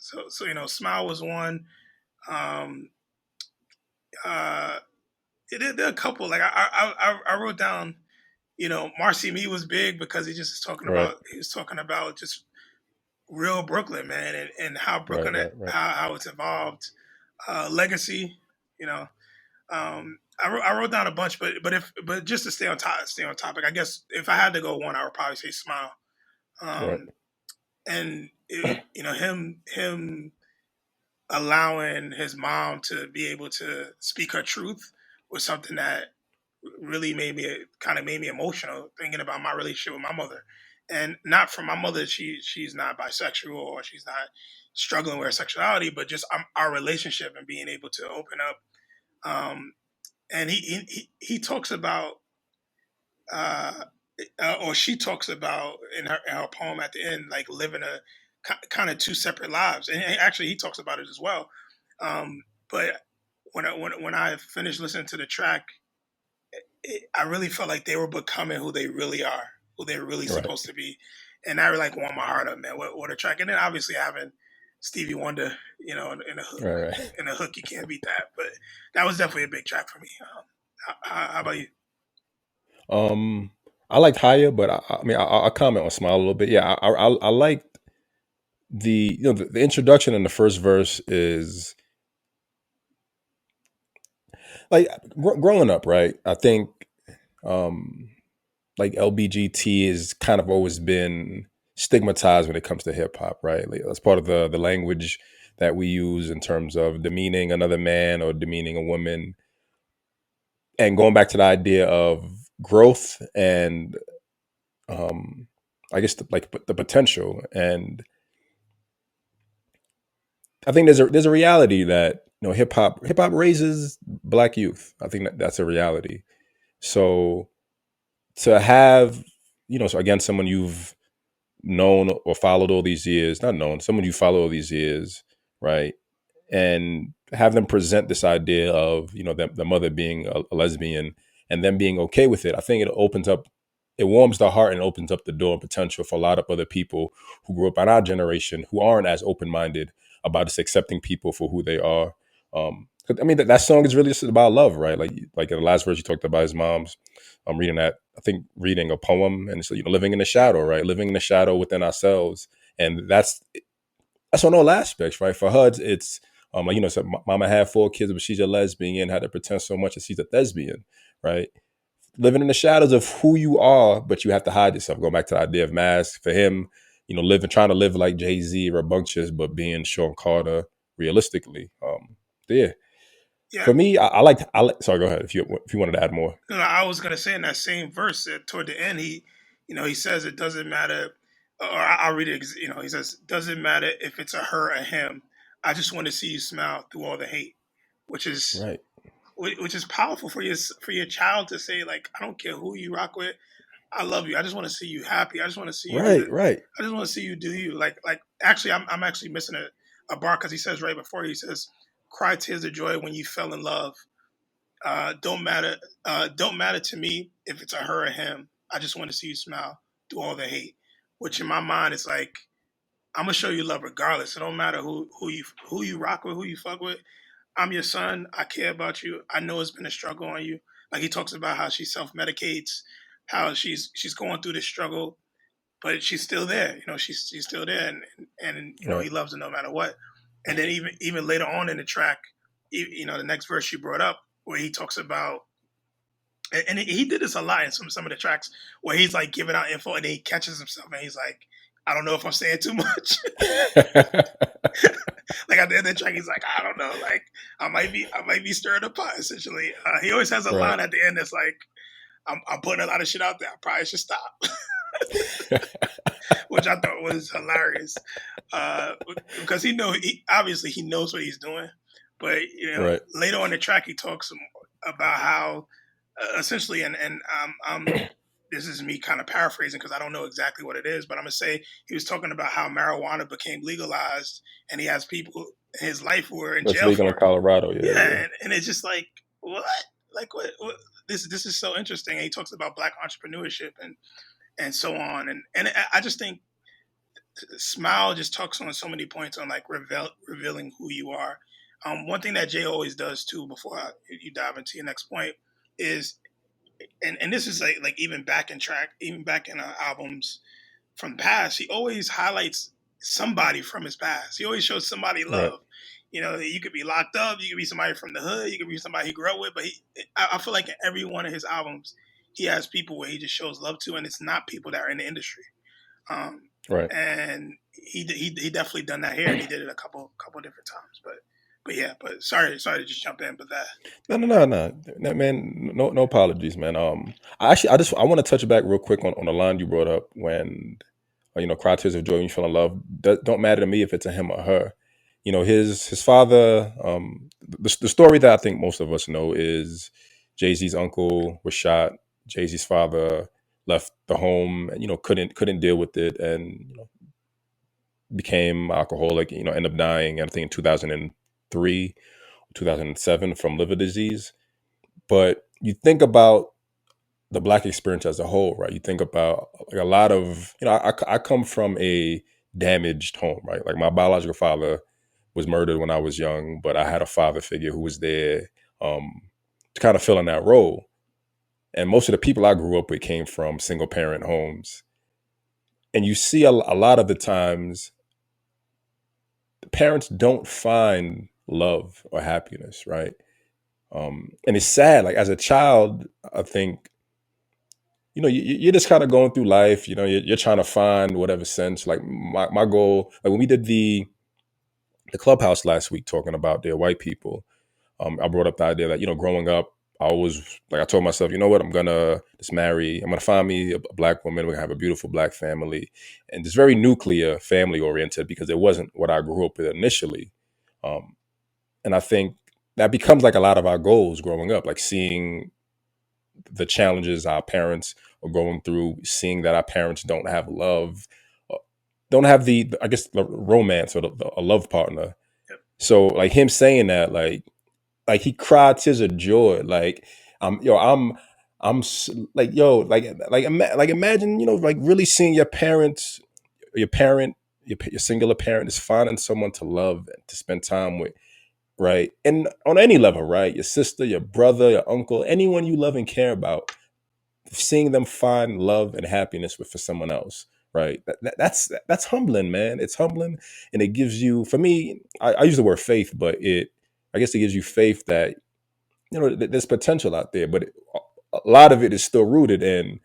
[SPEAKER 1] so Smile was one. Um, uh, there are a couple. Like I wrote down. Marcy Me was big because
[SPEAKER 2] Right,
[SPEAKER 1] he was talking about just real Brooklyn, man, and how
[SPEAKER 2] right,
[SPEAKER 1] Brooklyn,
[SPEAKER 2] right, right,
[SPEAKER 1] how it's evolved. Legacy, you know. I wrote down a bunch, but just to stay on topic. I guess if I had to go one, I would probably say Smile.
[SPEAKER 2] right,
[SPEAKER 1] Um, and him allowing his mom to be able to speak her truth was something that really made me emotional, thinking about my relationship with my mother, and not from my mother. She's not bisexual or she's not struggling with her sexuality, but just our relationship and being able to open up. Um, and he talks about, uh, or she talks about in her poem at the end, like living a kind of two separate lives. And actually, he talks about it as well. But when I finished listening to the track, I really felt like they were becoming who they really are, who they're really
[SPEAKER 2] Right.
[SPEAKER 1] supposed to be, and that like warmed my heart up, man. What a track! And then obviously having Stevie Wonder, in a hook,
[SPEAKER 2] Right. Right.
[SPEAKER 1] you can't beat that. But that was definitely a big track for me. How about you?
[SPEAKER 2] Um, I liked Higher, but I mean, I'll comment on Smile a little bit. Yeah, I liked the introduction in the first verse is like growing up, right? I think um like LBGT has kind of always been stigmatized when it comes to hip hop, right? Like, that's part of the language that we use in terms of demeaning another man or demeaning a woman, and going back to the idea of growth and um, I guess the potential. And I think there's a reality that hip hop raises black youth. I think that's a reality. So to have so again, someone you've known or followed all these years, not known, someone you follow all these years, right? And have them present this idea of the mother being a lesbian and them being okay with it. I think it warms the heart and opens up the door and potential for a lot of other people who grew up in our generation who aren't as open-minded about just accepting people for who they are. 'Cause, I mean, that song is really just about love, right? Like in the last verse, you talked about his mom's. I'm reading that. I think reading a poem, and it's living in the shadow, right? Living in the shadow within ourselves, and that's on all aspects, right? For her, it's like so mama had 4 kids, but she's a lesbian and had to pretend so much that she's a thespian, right? Living in the shadows of who you are, but you have to hide yourself. Going back to the idea of mask for him, trying to live like Jay-Z, rambunctious, but being Sean Carter realistically. Yeah.
[SPEAKER 1] Yeah,
[SPEAKER 2] For me, I like. Sorry, go ahead if you wanted to add more.
[SPEAKER 1] no, I was gonna say in that same verse toward the end, he says it doesn't matter, or I'll read it. He says, "Doesn't matter if it's a her or him. I just want to see you smile through all the hate," which is
[SPEAKER 2] Right,
[SPEAKER 1] which is powerful for your child to say, like, I don't care who you rock with, I love you. I just want to see you happy. I just want to see you do
[SPEAKER 2] right,
[SPEAKER 1] it.
[SPEAKER 2] right,
[SPEAKER 1] I just want to see you do you. Like actually, I'm actually missing a bar because he says right before, he says, "Cry tears of joy when you fell in love. Don't matter. Don't matter to me if it's a her or him. I just want to see you smile through all the hate." Which in my mind is like, I'm gonna show you love regardless. It don't matter who you rock with, who you fuck with. I'm your son. I care about you. I know it's been a struggle on you. Like he talks about how she self medicates, how she's going through this struggle, but she's still there. She's still there, and he
[SPEAKER 2] right.
[SPEAKER 1] loves her no matter what. And then even later on in the track, the next verse you brought up, where he talks about, and he did this a lot in some of the tracks, where he's like giving out info, and then he catches himself, and he's like, I don't know if I'm saying too much. Like at the end of the track, he's like, I don't know, like I might be stirring the pot. Essentially, he always has a
[SPEAKER 2] Right.
[SPEAKER 1] line at the end that's like, I'm putting a lot of shit out there. I probably should stop, which I thought was hilarious, uh, because he obviously he knows what he's doing, but
[SPEAKER 2] Right.
[SPEAKER 1] later on in the track he talks about how essentially, and this is me kind of paraphrasing because I don't know exactly what it is, but I'm gonna say he was talking about how marijuana became legalized, and he has people in his life who are in
[SPEAKER 2] That's
[SPEAKER 1] jail
[SPEAKER 2] legal in
[SPEAKER 1] for it.
[SPEAKER 2] Colorado. Yeah,
[SPEAKER 1] Yeah,
[SPEAKER 2] yeah.
[SPEAKER 1] and it's just like, what? Like what? This is so interesting. And he talks about black entrepreneurship and so on, and I just think Smile just talks on so many points on like revealing who you are. One thing that Jay always does too, before you dive into your next point, is, and this is like even back in albums from the past, he always highlights somebody from his past. He always shows somebody
[SPEAKER 2] Right.
[SPEAKER 1] love. You could be locked up, you could be somebody from the hood, you could be somebody he grew up with, but I feel like in every one of his albums, he has people where he just shows love to, and it's not people that are in the industry. Um,
[SPEAKER 2] Right.
[SPEAKER 1] and he definitely done that here, and he did it a couple different times. But yeah, but sorry to just jump in, but that
[SPEAKER 2] No, man. No apologies, man. I want to touch back real quick on the line you brought up when, cry tears of joy when you fell in love. Don't matter to me if it's a him or her. His father. The story that I think most of us know is Jay-Z's uncle was shot. Jay-Z's father left the home and couldn't deal with it and became alcoholic. Ended up dying. I think in 2003, 2007 from liver disease. But you think about the Black experience as a whole, right? You think about like a lot of, I come from a damaged home, right? Like my biological father was murdered when I was young, but I had a father figure who was there to kind of fill in that role. And most of the people I grew up with came from single parent homes. And you see a lot of the times the parents don't find love or happiness, right? And it's sad. Like as a child, I think you're just kind of going through life. You're trying to find whatever sense. Like my goal, like when we did the clubhouse last week, talking about their white people, I brought up the idea that growing up, I told myself, you know what, I'm gonna just marry. I'm gonna find me a black woman. We're gonna have a beautiful black family, and it's very nuclear, family oriented because it wasn't what I grew up with initially. Um, and I think that becomes like a lot of our goals growing up, like seeing the challenges our parents are going through, seeing that our parents don't have love, uh, don't have I guess the romance or a love partner.
[SPEAKER 1] yep.
[SPEAKER 2] So like him saying that, like he cried tears of joy. Like like like imagine like really seeing your parent, your singular parent is finding someone to love and to spend time with, right? And on any level, right? Your sister, your brother, your uncle, anyone you love and care about, seeing them find love and happiness with for someone else, right? That's humbling, man. It's humbling, and it gives you, for me, I use the word faith, but I guess it gives you faith that there's potential out there, but a lot of it is still rooted in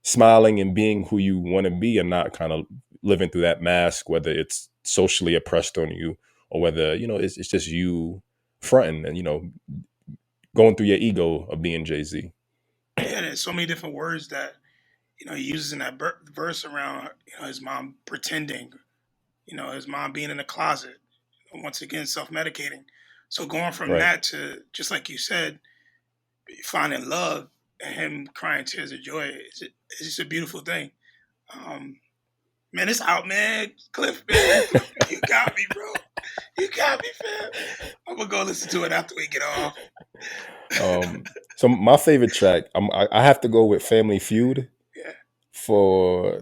[SPEAKER 2] smiling and being who you want to be, and not kind of living through that mask, whether it's socially oppressed on you or whether it's just you fronting and going through your ego of being Jay-Z.
[SPEAKER 1] Yeah, there's so many different words that he uses in that verse around his mom pretending, his mom being in the closet, once again self-medicating. So going from
[SPEAKER 2] Right.
[SPEAKER 1] that to just like you said, finding love and him crying tears of joy, it's just a beautiful thing. Um, Man, it's out, man. Cliff, man. You got me, bro. You got me, fam. I'm gonna go listen to it after we get off.
[SPEAKER 2] So my favorite track, I have to go with Family Feud
[SPEAKER 1] Yeah.
[SPEAKER 2] for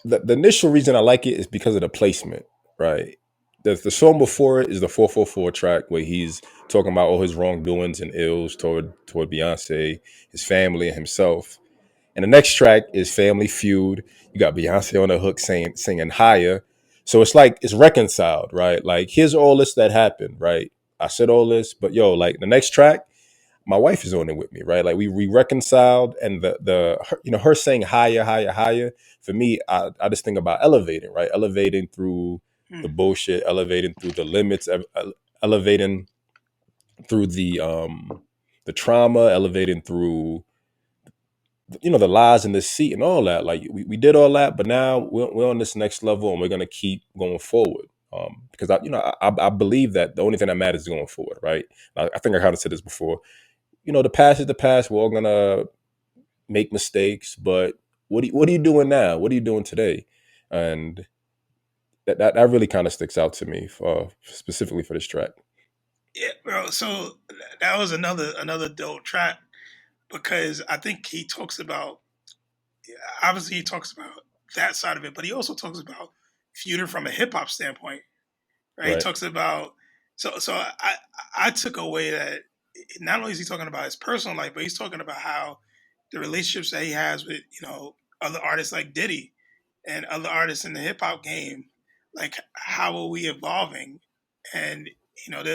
[SPEAKER 2] the initial reason I like it is because of the placement, right? The song before it is the 444 track where he's talking about all his wrongdoings and ills toward Beyonce, his family, and himself. And the next track is Family Feud. You got Beyonce on the hook singing higher. So it's like it's reconciled, right? Like here's all this that happened, right? I said all this, but yo, like the next track, my wife is on it with me, right? Like we reconciled, and her saying higher, higher, higher. For me, I just think about elevating, right? Elevating through the
[SPEAKER 1] Hmm.
[SPEAKER 2] bullshit, elevating through the limits, elevating through the trauma, elevating through the lies and the deceit and all that. Like we did all that, but now we're on this next level, and we're gonna keep going forward. Because I believe that the only thing that matters is going forward, right? I think I kind of said this before. The past is the past. We're all gonna make mistakes, but what are you doing now? What are you doing today? And that really kind of sticks out to me for specifically for this track.
[SPEAKER 1] Yeah, bro. So that was another dope track because I think he talks about obviously he talks about that side of it, but he also talks about feuding from a hip hop standpoint. Right? He
[SPEAKER 2] Right.
[SPEAKER 1] talks about so I took away that not only is he talking about his personal life, but he's talking about how the relationships that he has with other artists like Diddy and other artists in the hip hop game. Like how are we evolving? And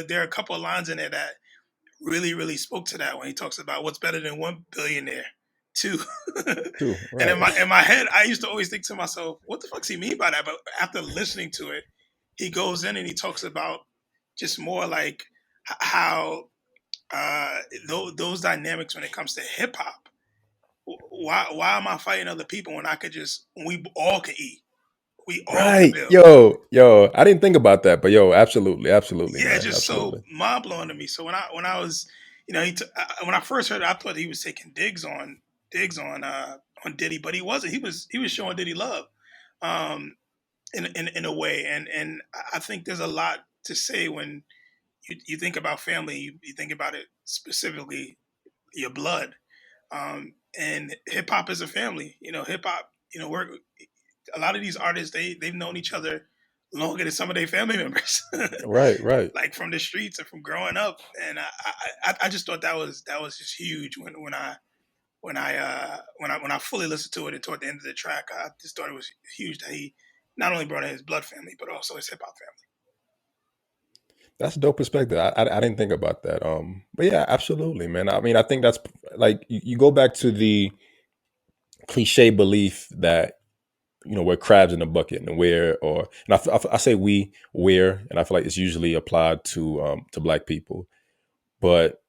[SPEAKER 1] there are a couple of lines in there that really spoke to that when he talks about what's better than one billionaire. Two,
[SPEAKER 2] True.
[SPEAKER 1] and
[SPEAKER 2] Right.
[SPEAKER 1] in my head, I used to always think to myself, "What the fuck's he mean by that?" But after listening to it, he goes in and he talks about just more like how those dynamics when it comes to hip hop. Why am I fighting other people when I could just when we all could eat, we all could
[SPEAKER 2] Right.
[SPEAKER 1] build.
[SPEAKER 2] Yo, I didn't think about that, but yo, absolutely, absolutely,
[SPEAKER 1] Yeah, it's
[SPEAKER 2] man.
[SPEAKER 1] just so
[SPEAKER 2] Absolutely.
[SPEAKER 1] mind blowing to me. So when I was, when I first heard it, I thought he was taking digs on Diddy, but he wasn't. He was showing Diddy love, um, in a way, and I think there's a lot to say when you think about family. You think about it specifically your blood, and hip hop is a family. Hip hop. We're a lot of these artists they've known each other longer than some of their family members.
[SPEAKER 2] Right, right.
[SPEAKER 1] Like from the streets and from growing up. And I just thought that was just huge when I fully listened to it and toward the end of the track. I just thought it was huge that he not only brought in his blood family but also his hip hop family.
[SPEAKER 2] That's a dope perspective. I didn't think about that. But yeah, absolutely, man. I mean, I think that's like you go back to the cliche belief that we're crabs in a bucket, and I say we're, and I feel like it's usually applied to black people. But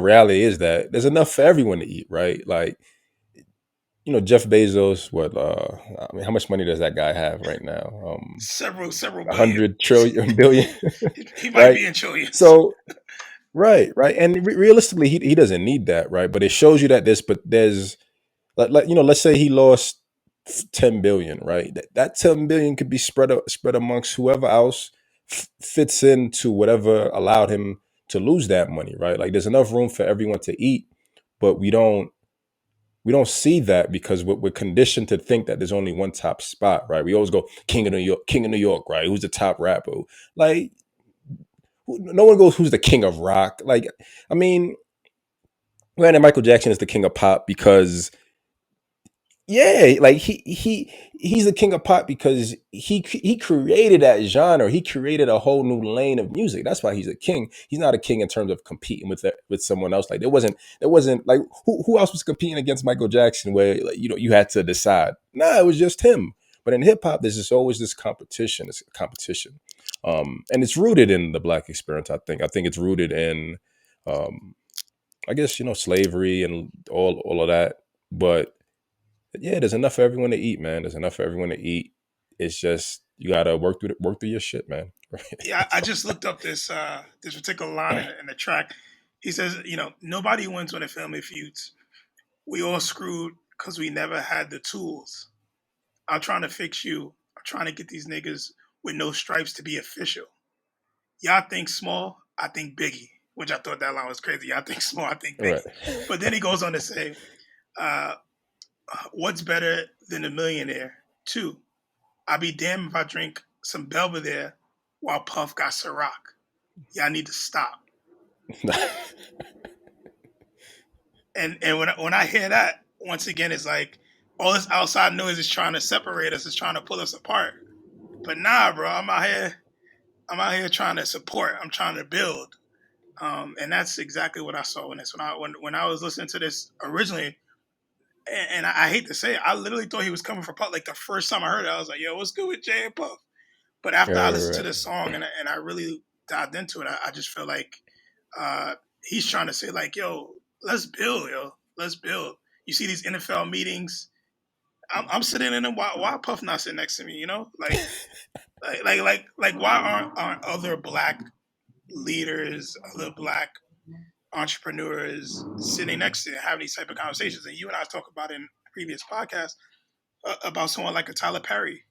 [SPEAKER 2] reality is that there's enough for everyone to eat, right? Like Jeff Bezos, what I mean, how much money does that guy have right now?
[SPEAKER 1] Several
[SPEAKER 2] A
[SPEAKER 1] billion.
[SPEAKER 2] hundred trillion billion,
[SPEAKER 1] He might
[SPEAKER 2] right?
[SPEAKER 1] be in trillions.
[SPEAKER 2] So right, and realistically, he doesn't need that, right? But it shows you that there's let's say he lost 10 billion, right? That 10 billion could be spread amongst whoever else fits into whatever allowed him to lose that money, right? Like there's enough room for everyone to eat, but we don't see that because we're conditioned to think that there's only one top spot, right? We always go King of New York, right? Who's the top rapper? Like no one goes, who's the king of rock? Like, I mean, granted, Michael Jackson is the king of pop because yeah, like he's the king of pop because he created that genre. He created a whole new lane of music. That's why he's a king. He's not a king in terms of competing with someone else. Like there wasn't like who else was competing against Michael Jackson where like, you had to decide. Nah, it was just him. But in hip hop, there's just always this competition. It's a competition, and it's rooted in the black experience. I think it's rooted in, um, I guess slavery and all of that, but yeah, there's enough for everyone to eat, man. There's enough for everyone to eat. It's just you gotta work through your shit, man.
[SPEAKER 1] Yeah, I
[SPEAKER 2] That's
[SPEAKER 1] just looked up this particular line in the track. He says, nobody wins when a family feuds. We all screwed because we never had the tools. I'm trying to fix you. I'm trying to get these niggas with no stripes to be official. Y'all think small, I think biggie, which I thought that line was crazy. Y'all think small, I think
[SPEAKER 2] right.
[SPEAKER 1] biggie. But then he goes on to say, uh, what's better than a millionaire? Two, I be damned if I drink some Belvedere while Puff got Ciroc. Y'all need to stop. And when I hear that, once again, it's like all this outside noise is trying to separate us, is trying to pull us apart. But nah, bro, I'm out here trying to support. I'm trying to build. And that's exactly what I saw in this. When I was listening to this originally, and I hate to say it, I literally thought he was coming for Puff. Like the first time I heard it, I was like, "Yo, what's good with Jay and Puff?" But after I
[SPEAKER 2] Right,
[SPEAKER 1] listened to
[SPEAKER 2] right,
[SPEAKER 1] this song and I really dived into it, I just feel like he's trying to say like, "Yo, let's build, yo, let's build." You see these NFL meetings. I'm sitting in them. Why Puff not sitting next to me? Like why aren't other black leaders, other black entrepreneurs sitting next to have these type of conversations? And you and I talk about in previous podcasts about someone like a Tyler Perry,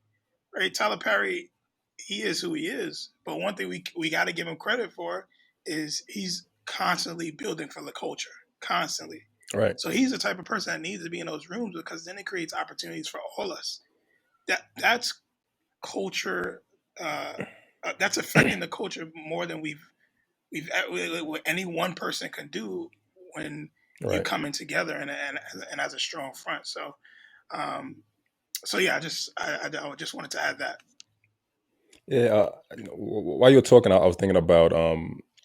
[SPEAKER 1] right? Tyler Perry, he is who he is. But one thing we got to give him credit for is he's constantly building for the culture, constantly.
[SPEAKER 2] right,
[SPEAKER 1] So he's the type of person that needs to be in those rooms because then it creates opportunities for all us. That's culture. Uh, that's affecting the culture more than what any one person can do when you're
[SPEAKER 2] right.
[SPEAKER 1] coming together and as a strong front. Um, so yeah, I just wanted to add that.
[SPEAKER 2] Yeah. While you were talking, I was thinking about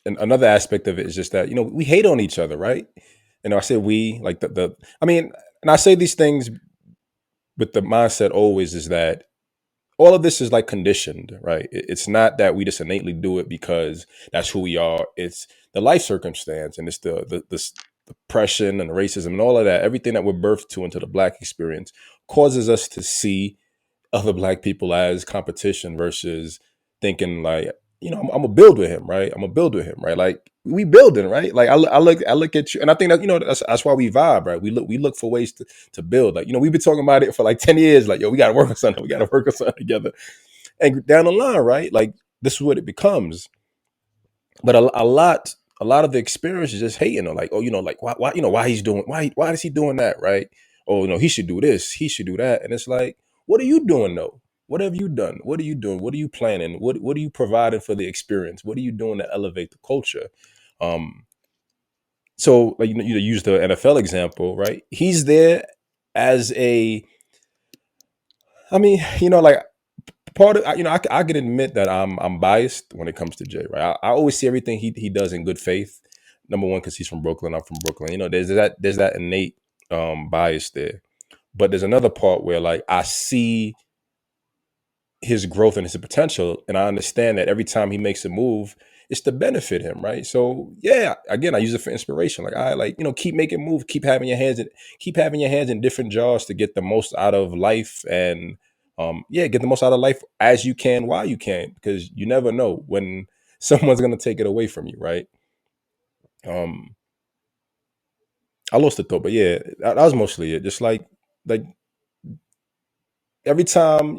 [SPEAKER 2] and another aspect of it is just that we hate on each other, right? I say we like I mean, and I say these things with the mindset always is that all of this is like conditioned, right? It's not that we just innately do it because that's who we are. It's the life circumstance, and it's the oppression and the racism and all of that. Everything that we're birthed to into the Black experience causes us to see other Black people as competition versus thinking like, I'm gonna build with him, right? I'm gonna build with him, right? Like we building, right? Like I look at you, and I think that that's why we vibe, right? We look for ways to build. Like we've been talking about it for like 10 years. Like we got to work on something. We got to work on something together. And down the line, right? Like this is what it becomes. But a lot of the experience is just hating on, like, oh, like why why he's doing, why is he doing that, right? Oh, he should do this, he should do that. And it's like, what are you doing though? What have you done? What are you doing? What are you planning? What are you providing for the experience? What are you doing to elevate the culture? um so like you use the NFL example, right? He's there as a, I mean, like part of, I can admit that I'm biased when it comes to Jay, right? I always see everything he does in good faith. Number one, because he's from Brooklyn, I'm from Brooklyn. There's that innate bias there. But there's another part where like I see his growth and his potential, and I understand that every time he makes a move, it's to benefit him, right? So yeah, again, I use it for inspiration. Like I like, keep making moves, keep having your hands in different jars to get the most out of life, and yeah, get the most out of life as you can while you can, because you never know when someone's gonna take it away from you, right? Um, I lost the thought, but yeah, that was mostly it. Just like every time,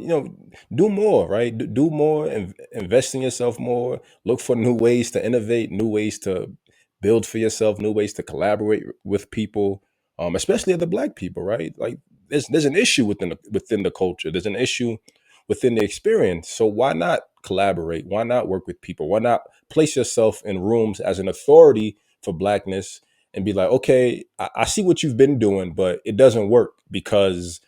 [SPEAKER 2] do more, right? Do more and invest in yourself more. Look for new ways to innovate, new ways to build for yourself, new ways to collaborate with people, especially other Black people, right? Like there's an issue within the culture, there's an issue within the experience. So why not collaborate? Why not work with people? Why not place yourself in rooms as an authority for Blackness and be like, okay, I see what you've been doing, but it doesn't work because,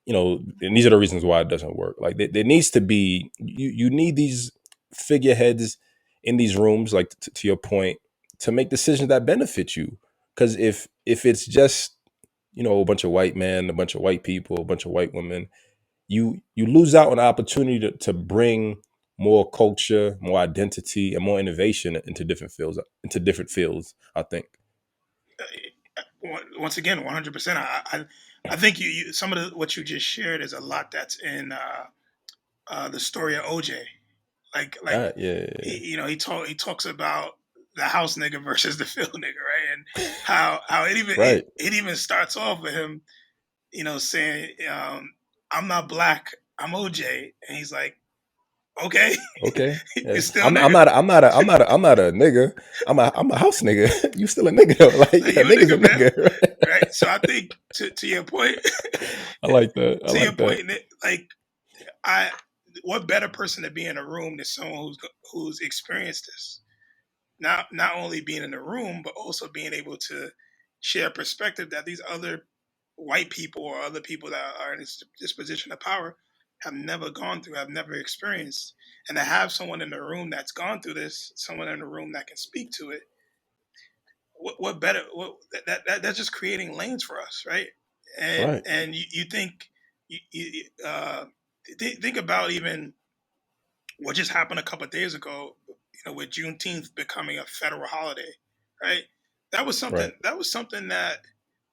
[SPEAKER 2] and these are the reasons why it doesn't work. Like there needs to be, you need these figureheads in these rooms, like to your point, to make decisions that benefit you. Because if it's just, a bunch of white men, a bunch of white people, a bunch of white women, you lose out on the opportunity to bring more culture, more identity, and more innovation into different fields, I think.
[SPEAKER 1] Once again, 100%. I think some of what you just shared is a lot that's in the story of OJ. Like
[SPEAKER 2] Yeah, yeah,
[SPEAKER 1] he talks about the house nigga versus the field nigga, right? And how it even
[SPEAKER 2] right.
[SPEAKER 1] it even starts off with him, saying, "I'm not black, I'm OJ," and he's like, "Okay,
[SPEAKER 2] Okay.
[SPEAKER 1] you're
[SPEAKER 2] Yeah.
[SPEAKER 1] still a
[SPEAKER 2] I'm
[SPEAKER 1] nigga."
[SPEAKER 2] not a, I'm not a, I'm not a, I'm not a nigga. I'm a house nigga. You still a nigga though. Like,
[SPEAKER 1] Like
[SPEAKER 2] yeah,
[SPEAKER 1] you a
[SPEAKER 2] nigga's a
[SPEAKER 1] nigga, man,
[SPEAKER 2] nigga.
[SPEAKER 1] right? So I think to your point,
[SPEAKER 2] I like that. I
[SPEAKER 1] to your
[SPEAKER 2] like that.
[SPEAKER 1] point, like I, what better person to be in a room than someone who's experienced this? Not only being in the room, but also being able to share perspective that these other white people or other people that are in this position of power have never gone through, have never experienced, and to have someone in the room that's gone through this, someone in the room that can speak to it. What better? That's just creating lanes for us, right? And
[SPEAKER 2] Right.
[SPEAKER 1] you think think about even what just happened a couple of days ago, with Juneteenth becoming a federal holiday, right? That was something.
[SPEAKER 2] Right.
[SPEAKER 1] That was something that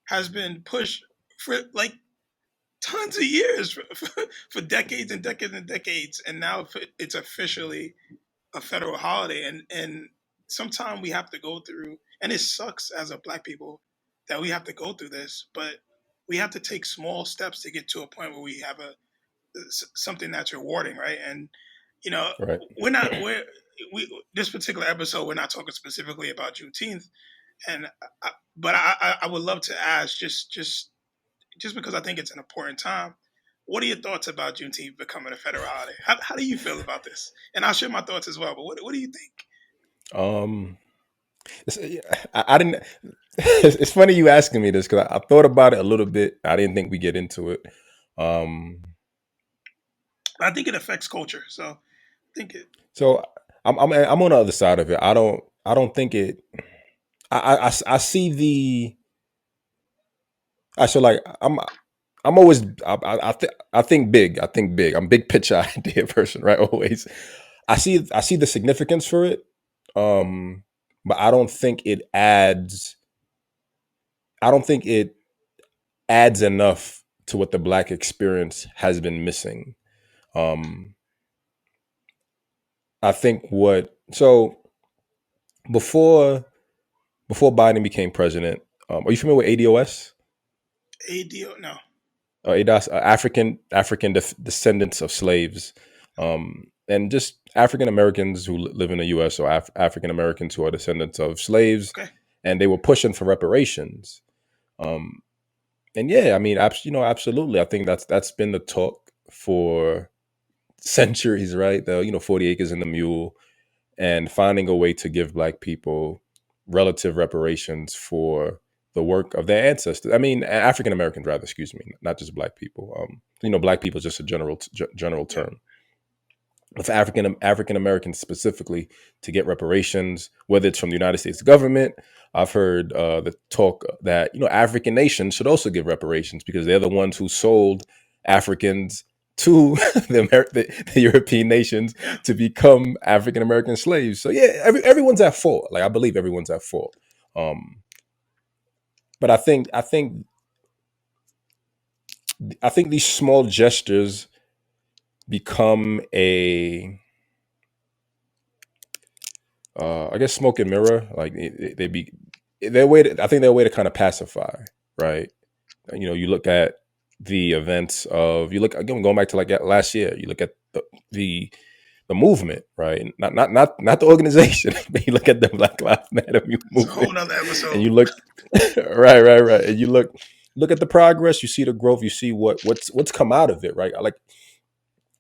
[SPEAKER 1] has been pushed for like tons of years, for decades and decades and decades, and now it's officially a federal holiday. And sometimes we have to go through, and it sucks as a Black people that we have to go through this, but we have to take small steps to get to a point where we have something that's rewarding, right? And you know,
[SPEAKER 2] Right.
[SPEAKER 1] we're we this particular episode we're not talking specifically about Juneteenth, and but I would love to ask just because I think it's an important time. What are your thoughts about Juneteenth becoming a federal holiday? How do you feel about this? And I'll share my thoughts as well. But what do you think?
[SPEAKER 2] Um. I didn't. It's funny you asking me this because I thought about it a little bit. I didn't think we get into it. Um.
[SPEAKER 1] I think it affects culture. So I think it.
[SPEAKER 2] So I'm on the other side of it. I don't think it. I see the. I so like I'm always I think big. I think big. I'm big picture idea person, right? Always. I see the significance for it. Um, but I don't think it adds. I don't think it adds enough to what the black experience has been missing. Um, I think what so before before Biden became president, are you familiar with ADOS?
[SPEAKER 1] ADO, no.
[SPEAKER 2] ADOS, African descendants of slaves, and just African Americans who live in the U.S. or African Americans who are descendants of slaves,
[SPEAKER 1] Okay.
[SPEAKER 2] and they were pushing for reparations. Um, and yeah, I mean, absolutely. I think that's been the talk for centuries, right? The 40 acres and the mule, and finding a way to give black people relative reparations for the work of their ancestors. I mean, African Americans, rather, excuse me, not just black people. Black people is just a general
[SPEAKER 1] Yeah.
[SPEAKER 2] term. But for African Americans specifically, to get reparations, whether it's from the United States government, I've heard the talk that African nations should also give reparations because they're the ones who sold Africans to the European nations
[SPEAKER 1] Yeah.
[SPEAKER 2] to become African American slaves. So yeah, everyone's at fault. Like I believe everyone's at fault. Um, but I think these small gestures become a I guess smoke and mirror. Like they be their way. I think their way to kind of pacify, right? You look at the events of you look again going back to like last year. You look at the the movement, right? Not the organization. But you look at the Black Lives Matter
[SPEAKER 1] It's a
[SPEAKER 2] movement,
[SPEAKER 1] whole nother
[SPEAKER 2] and
[SPEAKER 1] episode.
[SPEAKER 2] you look right, and you look at the progress. You see the growth. You see what's come out of it, right? Like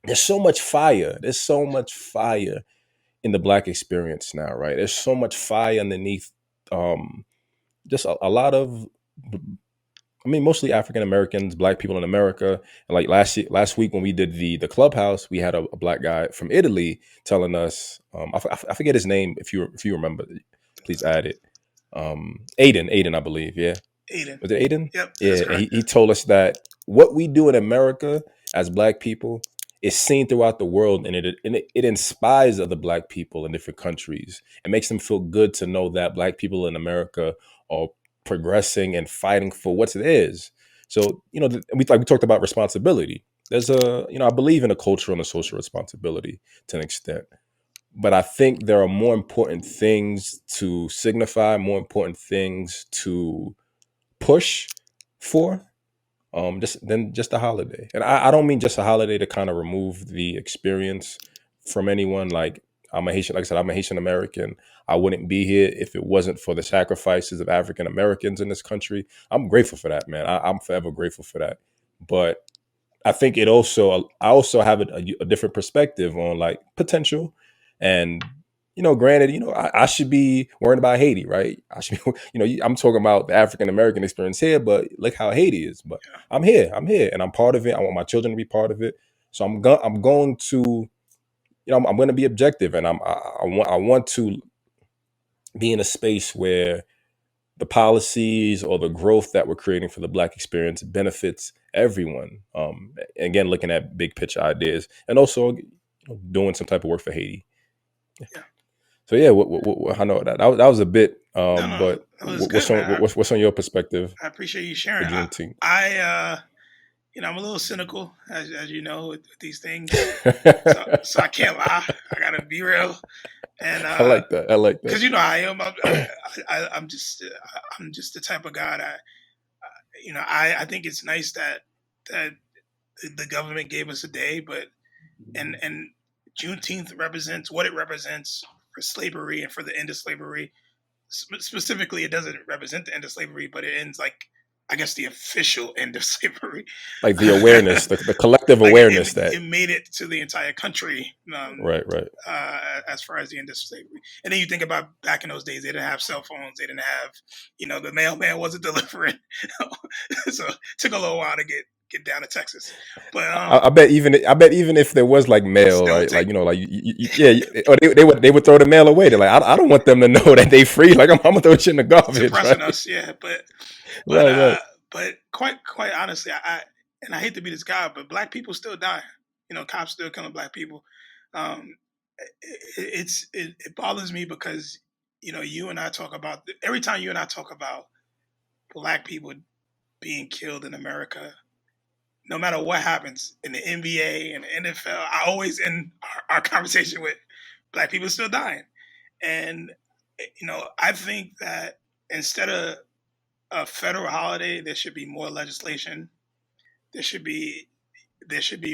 [SPEAKER 2] there's so much fire. There's so much fire in the black experience now, right? There's so much fire underneath um just a lot of I mean mostly African Americans, black people in America. And like last week when we did the clubhouse, we had a black guy from Italy telling us I forget his name. If you remember, please add it. Aiden I believe. Yeah,
[SPEAKER 1] Aiden.
[SPEAKER 2] was it Aiden?
[SPEAKER 1] Yep, that's
[SPEAKER 2] Yeah, and
[SPEAKER 1] correct.
[SPEAKER 2] he told us that what we do in America as black people is seen throughout the world, and it inspires other black people in different countries. It makes them feel good to know that black people in America are progressing and fighting for what it is. So we talked about responsibility. There's I believe in a cultural and a social responsibility to an extent, but I think there are more important things to signify, more important things to push for just a holiday. And I don't mean just a holiday to kind of remove the experience from anyone. Like I'm a Haitian, like I said, I'm a Haitian American. I wouldn't be here if it wasn't for the sacrifices of African Americans in this country. I'm grateful for that, man. I'm forever grateful for that. But I also have a different perspective on like potential, and granted, I should be worrying about Haiti, right? I should be, I'm talking about the African American experience here, but look how Haiti is. But
[SPEAKER 1] Yeah.
[SPEAKER 2] I'm here, and I'm part of it. I want my children to be part of it, so I'm going to, I'm going to be objective, and I want to be in a space where the policies or the growth that we're creating for the black experience benefits everyone. Again, looking at big picture ideas and also doing some type of work for Haiti.
[SPEAKER 1] Yeah.
[SPEAKER 2] So yeah, I know that was a bit,
[SPEAKER 1] No, no,
[SPEAKER 2] but
[SPEAKER 1] that was good, man.
[SPEAKER 2] what's on your perspective
[SPEAKER 1] I appreciate you
[SPEAKER 2] for
[SPEAKER 1] sharing.
[SPEAKER 2] Juneteenth?
[SPEAKER 1] I'm a little cynical, as you know, with these things. So I can't lie. I gotta be real, and
[SPEAKER 2] I like that. I like that.
[SPEAKER 1] because I am. I'm just the type of guy that I think it's nice that the government gave us a day, but and Juneteenth represents what it represents for slavery and for the end of slavery. Specifically, it doesn't represent the end of slavery, but it ends like I guess the official end of slavery.
[SPEAKER 2] Like the awareness, the collective
[SPEAKER 1] Like
[SPEAKER 2] awareness that
[SPEAKER 1] it made it to the entire country.
[SPEAKER 2] right.
[SPEAKER 1] As far as the end of slavery, and then you think about back in those days, they didn't have cell phones, they didn't have, the mailman wasn't delivering, so it took a little while to get down to Texas. But
[SPEAKER 2] I bet even if there was like mail,
[SPEAKER 1] still, it
[SPEAKER 2] right?
[SPEAKER 1] take
[SPEAKER 2] Like like or they would throw the mail away. They're like, I don't want them to know that they free. Like I'm gonna throw it in the garbage,
[SPEAKER 1] suppressing
[SPEAKER 2] right?
[SPEAKER 1] us, yeah. But
[SPEAKER 2] Right, right.
[SPEAKER 1] but quite honestly, and I hate to be this guy, but black people still dying. Cops still killing black people. Um, it bothers me because you and I talk about every time you and I talk about black people being killed in America, no matter what happens in the NBA and the NFL, I always end our conversation with black people still dying. And I think that instead of a federal holiday, there should be more legislation. There should be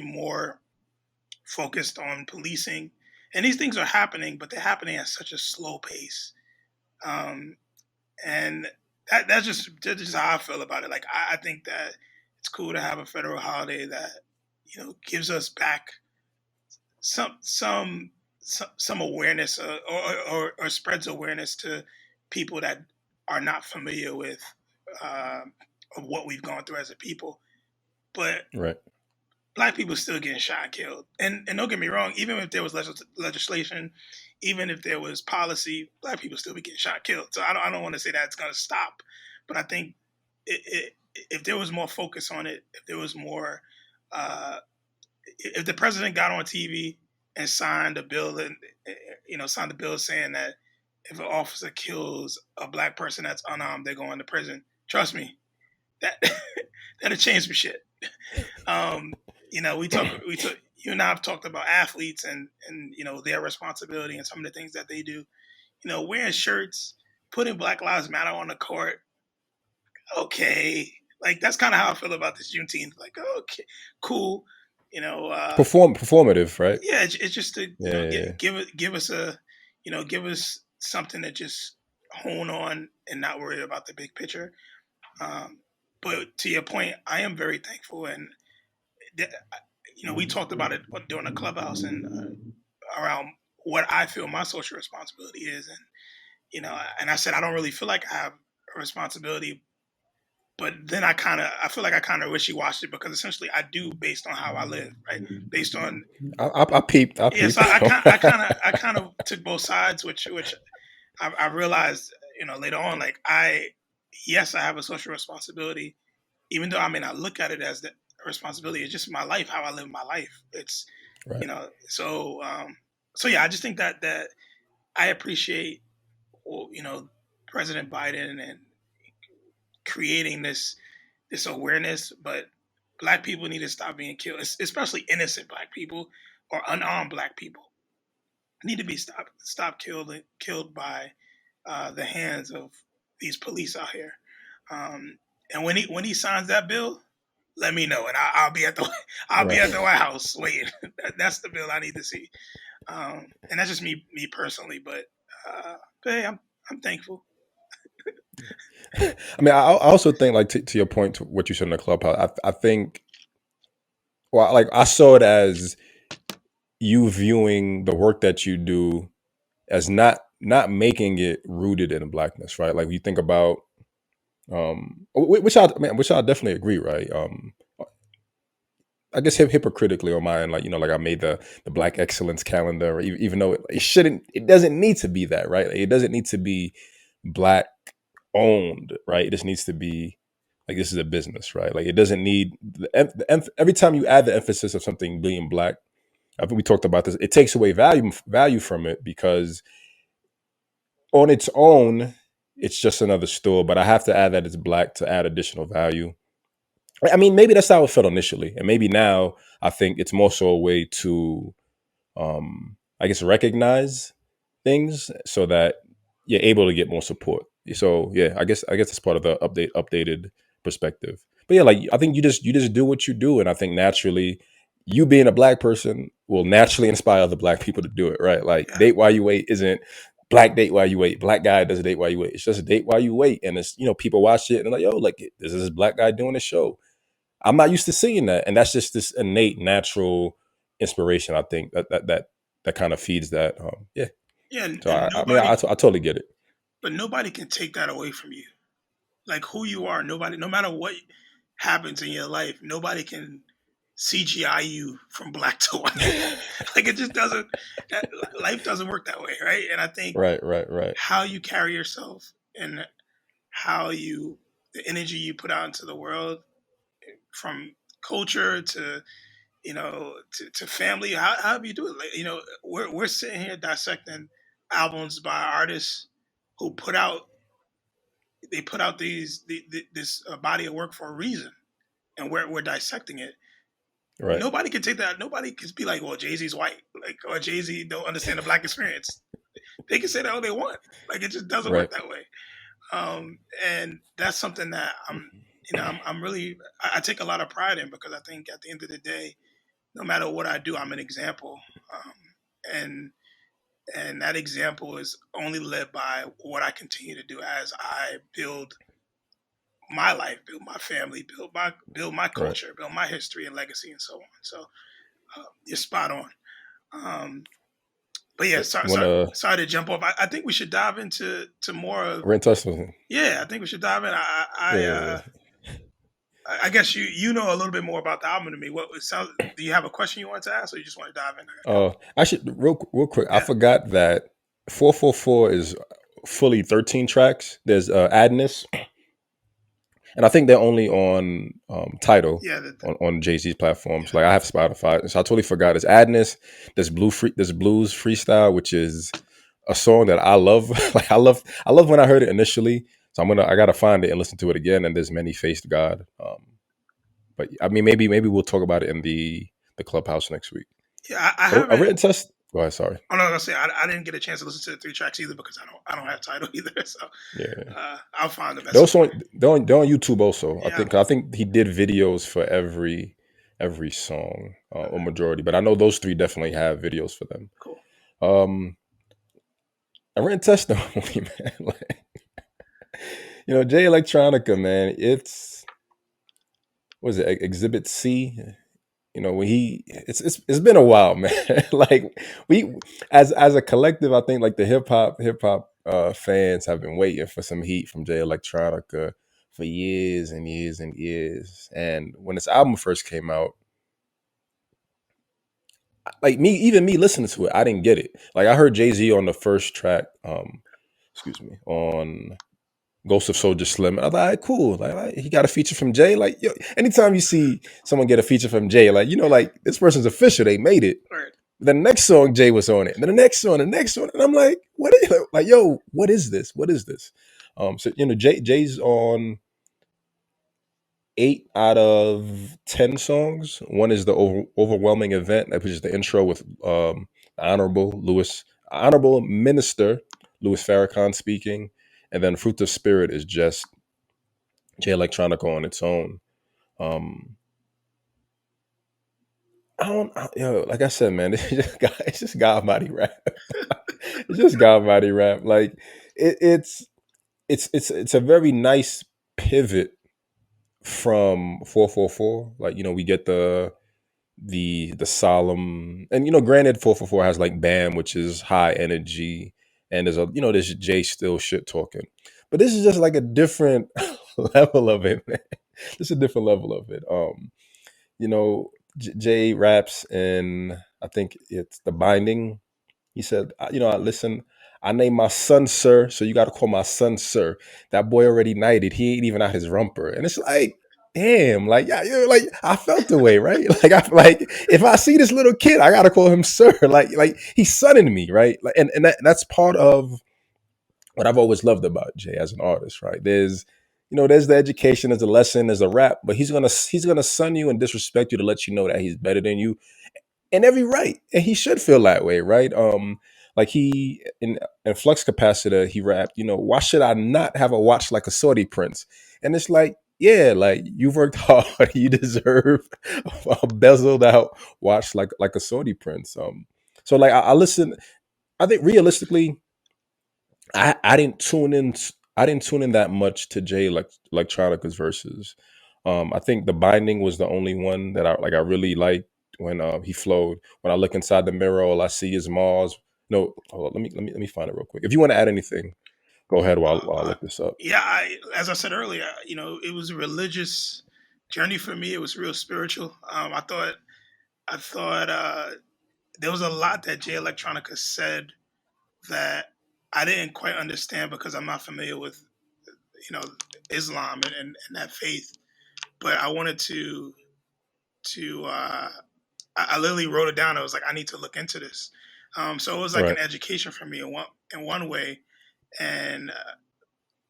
[SPEAKER 1] more focused on policing. And these things are happening, but they're happening at such a slow pace. Um, and that's just how I feel about it. Like I think that it's cool to have a federal holiday that gives us back some some some awareness, or spreads awareness to people that are not familiar with uh, of what we've gone through as a people. But
[SPEAKER 2] Right.
[SPEAKER 1] black people still getting shot and killed. And don't get me wrong, even if there was legislation, even if there was policy, black people still be getting shot and killed. So I don't want to say that it's going to stop, but I think if there was more focus on it, if there was more, uh, if the president got on TV and signed a bill, and signed a bill saying that if an officer kills a black person that's unarmed, they're going to prison. Trust me, that that'll change some shit. Um, you and I have talked about athletes and their responsibility and some of the things that they do. Wearing shirts, putting Black Lives Matter on the court. Okay, like that's kind of how I feel about this Juneteenth. Like, okay, cool.
[SPEAKER 2] Performative, right?
[SPEAKER 1] Yeah, it's just to
[SPEAKER 2] Yeah, yeah, yeah.
[SPEAKER 1] give us give us something to just hone on and not worry about the big picture. Um, but to your point, I am very thankful, and we talked about it during the clubhouse and around what I feel my social responsibility is, and and I said I don't really feel like I have a responsibility, but then I feel like I kind of wishy washed it because essentially I do based on how I live, right? Based on
[SPEAKER 2] I peeped. I
[SPEAKER 1] yeah,
[SPEAKER 2] peeped.
[SPEAKER 1] so I kind of took both sides, which I realized later on, like yes, I have a social responsibility, even though I may not look at it as the responsibility. It's just my life, how I live my life. It's
[SPEAKER 2] Right.
[SPEAKER 1] so yeah, I just think that I appreciate President Biden and creating this awareness, but black people need to stop being killed, especially innocent black people or unarmed black people need to be stopped killed by the hands of these police out here. And when he signs that bill, let me know, and I'll be at the I'll be
[SPEAKER 2] Right.
[SPEAKER 1] at the White House waiting. That's the bill I need to see. And that's just me personally, but hey, I'm thankful.
[SPEAKER 2] I mean, I also think, like, to your point, to what you said in the clubhouse, I think, well, like, I saw it as you viewing the work that you do as not making it rooted in blackness, right? Like, you think about, which I definitely agree, right? I guess hypocritically on mine, like, like I made the Black Excellence calendar, even though it doesn't need to be that, right? Like, it doesn't need to be black owned, right? It just needs to be like, this is a business, right? Like, it doesn't need every time you add the emphasis of something being black. I think we talked about this. It takes away value from it, because on its own, it's just another store. But I have to add that it's black to add additional value. I mean, maybe that's how it felt initially, and maybe now I think it's more so a way to, I guess, recognize things so that you're able to get more support. So yeah, I guess that's part of the updated perspective. But yeah, like, I think you just do what you do, and I think naturally, you being a black person will naturally inspire other black people to do it. Right? Like,
[SPEAKER 1] Yeah,
[SPEAKER 2] date while you wait isn't black date while you wait. Black guy does a date while you wait. It's just a date while you wait, and it's, people watch it and they're like, yo, like, this is this black guy doing a show. I'm not used to seeing that, and that's just this innate, natural inspiration. I think that kind of feeds that. Yeah.
[SPEAKER 1] yeah,
[SPEAKER 2] So
[SPEAKER 1] and
[SPEAKER 2] I mean, I totally get it.
[SPEAKER 1] nobody can take that away from you. Like who you are, nobody, no matter what happens in your life, nobody can CGI you from black to white. Like it just doesn't. That, life doesn't work that way, right? And I think
[SPEAKER 2] Right, right, right.
[SPEAKER 1] how you carry yourself and how the energy you put out into the world from culture to to family. How do you do it? Like, we're sitting here dissecting albums by artists who put out this body of work for a reason, and we're dissecting it.
[SPEAKER 2] Right.
[SPEAKER 1] Nobody can take that. Nobody can be like, well, Jay-Z's white, like, or Jay-Z don't understand the black experience. They can say that all they want. Like, it just doesn't
[SPEAKER 2] Right.
[SPEAKER 1] work that way. And that's something that I'm really, I take a lot of pride in, because I think at the end of the day, no matter what I do, I'm an example. Um, and and that example is only led by what I continue to do as I build my life, build my family, build my
[SPEAKER 2] Right.
[SPEAKER 1] culture, build my history and legacy, and so on. So you're spot on. Um, but yeah,
[SPEAKER 2] You want to
[SPEAKER 1] sorry to jump off. I think we should dive into to more of.
[SPEAKER 2] rent us something?
[SPEAKER 1] Yeah, I think we should dive in.
[SPEAKER 2] Yeah.
[SPEAKER 1] I guess you know a little bit more about the album than me. What it sounds? Do you have a question you want to ask, or you just want to dive in?
[SPEAKER 2] I should real quick. I
[SPEAKER 1] Yeah,
[SPEAKER 2] forgot that 444 is fully 13 tracks. There's Adness, and I think they're only on Tidal
[SPEAKER 1] yeah,
[SPEAKER 2] on Jay Z's platforms.
[SPEAKER 1] yeah.
[SPEAKER 2] Like I have Spotify, so I totally forgot. It's Adness. There's Blues Freestyle, which is a song that I love. Like I love when I heard it initially. So I gotta find it and listen to it again. And there's Many Faced God. But I mean, maybe we'll talk about it in the clubhouse next week.
[SPEAKER 1] Yeah, I
[SPEAKER 2] A
[SPEAKER 1] haven't.
[SPEAKER 2] written test. Go ahead. Sorry.
[SPEAKER 1] I'm not gonna say I didn't get a chance to listen to the three tracks either, because I don't have title either. So
[SPEAKER 2] Yeah.
[SPEAKER 1] I'll find the
[SPEAKER 2] They're
[SPEAKER 1] best
[SPEAKER 2] also
[SPEAKER 1] support.
[SPEAKER 2] they're on YouTube also.
[SPEAKER 1] Yeah.
[SPEAKER 2] I think he did videos for every song or majority, but I know those three definitely have videos for them.
[SPEAKER 1] Cool.
[SPEAKER 2] Um, a written testimony, man. Like, Jay Electronica, man. It's what is it? Exhibit C. When it's been a while, man. Like we as a collective, I think like the hip hop fans have been waiting for some heat from Jay Electronica for years and years and years. And when this album first came out, like me listening to it, I didn't get it. Like I heard Jay-Z on the first track, excuse me, on Ghost of Soldier Slim. I was like, cool. Like, he got a feature from Jay. Like, anytime you see someone get a feature from Jay, like, like this person's official. They made it.
[SPEAKER 1] All right.
[SPEAKER 2] The next song, Jay was on it. And then the next one. And I'm like, what is like, yo, what is this? What is this? So Jay's on 8 out of 10 songs. One is the overwhelming event, which is the intro with Honorable Minister Louis Farrakhan speaking, and then Fruit of Spirit is just Jay Electronica on its own. I don't, like I said, man, it's just God mighty rap. It's just God mighty rap. Like it's a very nice pivot from 444. Like we get the solemn, and granted 444 has like Bam, which is high energy, and there's Jay still shit talking, but this is just like a different level of it, man. Just a different level of it. Jay raps, and I think it's The Binding. He said, I listen, I named my son Sir, so you got to call my son Sir. That boy already knighted. He ain't even out his rumper. And it's like, damn, like, yeah, like I felt the way, right? Like if I see this little kid, I got to call him Sir. Like he's sonning me, right? Like, and that's part of what I've always loved about Jay as an artist, right? There's the education, there's a lesson, there's a rap, but he's gonna son you and disrespect you to let you know that he's better than you, and every right, and he should feel that way, right? Like he in Flux Capacitor, he rapped, why should I not have a watch like a Saudi prince? And it's like, yeah, like you've worked hard, you deserve a bezeled out watch like a Saudi prince. So like I listen, I think realistically, I didn't tune in. I didn't tune in that much to Jay Electronica's verses. I think The Binding was the only one that I really liked when he flowed. When I look inside the mirror, all I see is Mars. No, hold on, let me find it real quick. If you want to add anything, go ahead while I look this up.
[SPEAKER 1] Yeah, as I said earlier, it was a religious journey for me. It was real spiritual. I thought there was a lot that Jay Electronica said that I didn't quite understand, because I'm not familiar with you know Islam and that faith. But I wanted to to. I literally wrote it down. I was like, I need to look into this. So it was like an
[SPEAKER 2] Right.
[SPEAKER 1] education for me in one way, and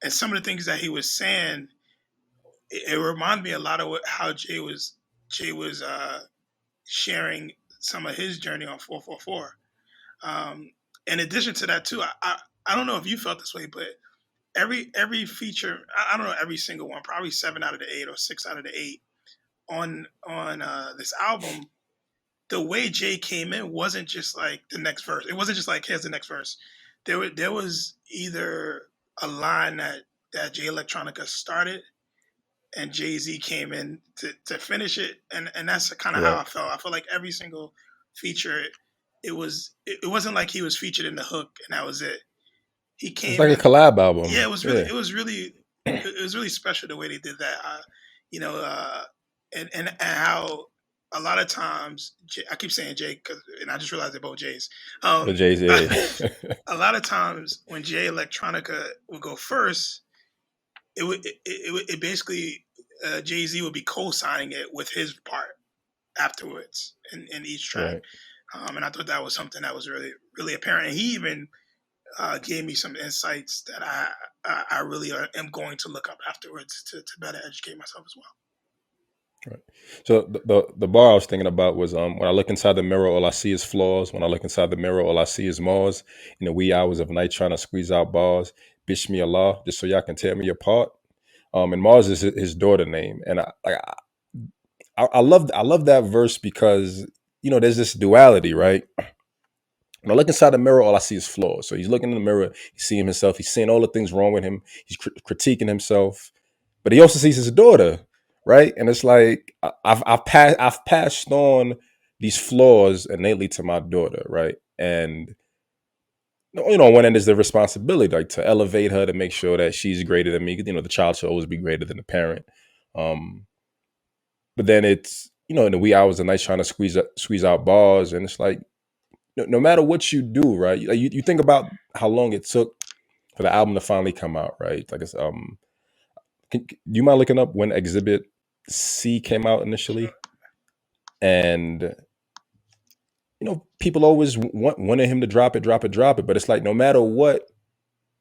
[SPEAKER 1] some of the things that he was saying, it reminded me a lot of how Jay was sharing some of his journey on 444. Um, in addition to that, too, I don't know if you felt this way, but every feature, I don't know every single one, probably 7 out of the 8 or 6 out of the 8 on this album. The way Jay came in wasn't just like the next verse. It wasn't just like here's the next verse. There was either a line that Jay Electronica started and Jay Z came in to finish it, and that's kind of how
[SPEAKER 2] Right.
[SPEAKER 1] I felt. I felt like every single feature, it wasn't like he was featured in the hook and that was it. He
[SPEAKER 2] It's
[SPEAKER 1] came
[SPEAKER 2] like a
[SPEAKER 1] in,
[SPEAKER 2] collab
[SPEAKER 1] yeah.
[SPEAKER 2] album. Yeah.
[SPEAKER 1] It was really special the way they did that. You know, and how a lot of times I keep saying Jay, and I just realized they're both Jays.
[SPEAKER 2] The
[SPEAKER 1] Um,
[SPEAKER 2] Jay Z.
[SPEAKER 1] a lot of times when Jay Electronica would go first, it basically Jay Z would be co-signing it with his part afterwards in each track,
[SPEAKER 2] Right.
[SPEAKER 1] and I thought that was something that was really really apparent. And he even gave me some insights that I really am going to look up afterwards to better educate myself as well.
[SPEAKER 2] Right. So the bar I was thinking about was when I look inside the mirror, all I see is flaws. When I look inside the mirror, all I see is Mars. In the wee hours of night, trying to squeeze out bars. Bish me Allah, just so y'all can tear me apart. And Mars is his daughter name, and I love that verse because there's this duality, right? When I look inside the mirror, all I see is flaws. So he's looking in the mirror, he's seeing himself, he's seeing all the things wrong with him, he's critiquing himself, but he also sees his daughter, right? And it's like I've passed on these flaws innately to my daughter, right? And on one end is the responsibility, like to elevate her to make sure that she's greater than me. The child should always be greater than the parent. Um, but then it's in the wee hours of the night trying to squeeze out bars, and it's like no matter what you do, right? Like you think about how long it took for the album to finally come out, right? Like do you mind looking up when Exhibit C came out initially?
[SPEAKER 1] Sure.
[SPEAKER 2] And people always wanted him to drop it, drop it, drop it. But it's like no matter what,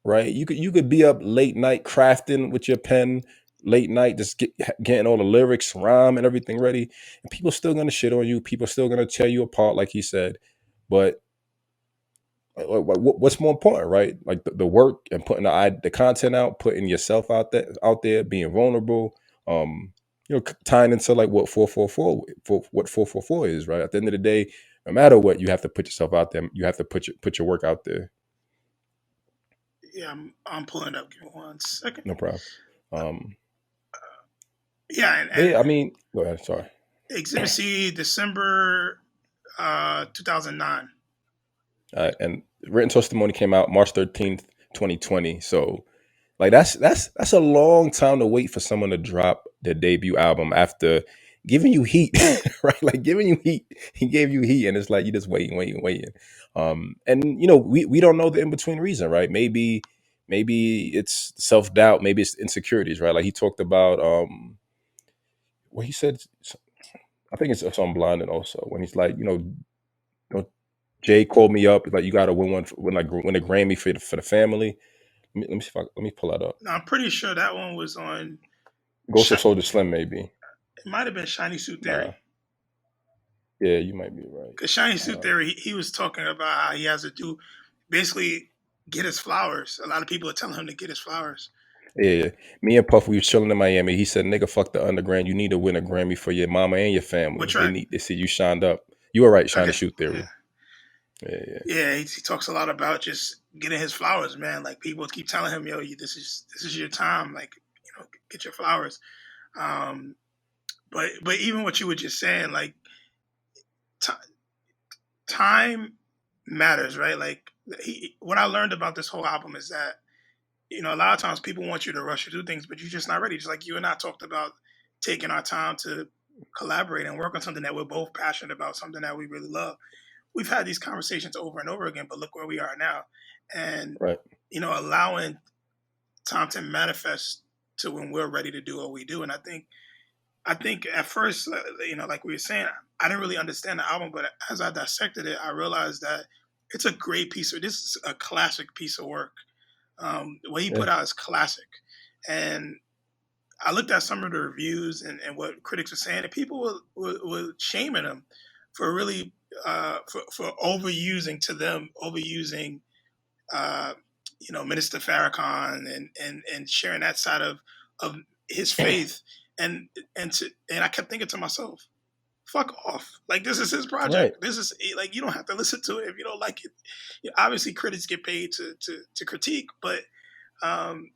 [SPEAKER 2] right? You could be up late night crafting with your pen, late night just getting all the lyrics, rhyme, and everything ready, and people still gonna shit on you. People still gonna tear you apart, like he said. But what's more important, right? Like the work and putting the content out, putting yourself out there, being vulnerable. Tying into like what 444 what 444 is, right? At the end of the day, no matter what, you have to put yourself out there. You have to put your work out there.
[SPEAKER 1] Yeah, I'm pulling it up. Give me 1 second.
[SPEAKER 2] No problem. Um,
[SPEAKER 1] Yeah,
[SPEAKER 2] but
[SPEAKER 1] and
[SPEAKER 2] yeah, I mean, go ahead. Sorry.
[SPEAKER 1] Exhibit C, December 2009.
[SPEAKER 2] And written testimony came out March 13th, 2020. So like that's a long time to wait for someone to drop their debut album after giving you heat, right? Like giving you heat. He gave you heat, and it's like you just waiting. And we don't know the in between reason, right? Maybe it's self doubt, maybe it's insecurities, right? Like he talked about what he said. I think it's on Blinded also when he's like, Jay called me up like you got to win one win a Grammy for the family. Let me see if let me pull that up.
[SPEAKER 1] Now I'm pretty sure that one was on.
[SPEAKER 2] Ghost of Soldier Slim, maybe.
[SPEAKER 1] It might have been Shiny Suit
[SPEAKER 2] Nah.
[SPEAKER 1] Theory.
[SPEAKER 2] Yeah, you might be right.
[SPEAKER 1] Because Shiny Suit Theory, he was talking about how he has to do basically get his flowers. A lot of people are telling him to get his flowers.
[SPEAKER 2] Yeah. Me and Puff, we was chilling in Miami. He said, "Nigga, fuck the underground. You need to win a Grammy for your mama and your
[SPEAKER 1] What
[SPEAKER 2] family.
[SPEAKER 1] track?
[SPEAKER 2] They see you shined up. You were right, Shiny
[SPEAKER 1] Okay.
[SPEAKER 2] Shoot
[SPEAKER 1] Yeah.
[SPEAKER 2] Theory. Yeah.
[SPEAKER 1] Yeah, he talks a lot about just getting his flowers, man. Like people keep telling him, "Yo, this is your time. Like, get your flowers." Um, but even what you were just saying, like t- time matters, right? Like what I learned about this whole album is that a lot of times people want you to rush through things, but you're just not ready. Just like you and I talked about taking our time to collaborate and work on something that we're both passionate about, something that we really love. We've had these conversations over and over again, but look where we are now. And,
[SPEAKER 2] Right.
[SPEAKER 1] Allowing time to manifest to when we're ready to do what we do. And I think I think at first, like we were saying, I didn't really understand the album, but as I dissected it, I realized that it's a great piece of. This is a classic piece of work. What he
[SPEAKER 2] Yeah.
[SPEAKER 1] put out is classic, and I looked at some of the reviews and what critics were saying, and people were shaming him for really for overusing to them overusing uh, Minister Farrakhan and sharing that side of his faith and I kept thinking to myself, fuck off. Like, this is his
[SPEAKER 2] Right.
[SPEAKER 1] project. This is like, you don't have to listen to it if you don't like it. Obviously critics get paid to critique, but um,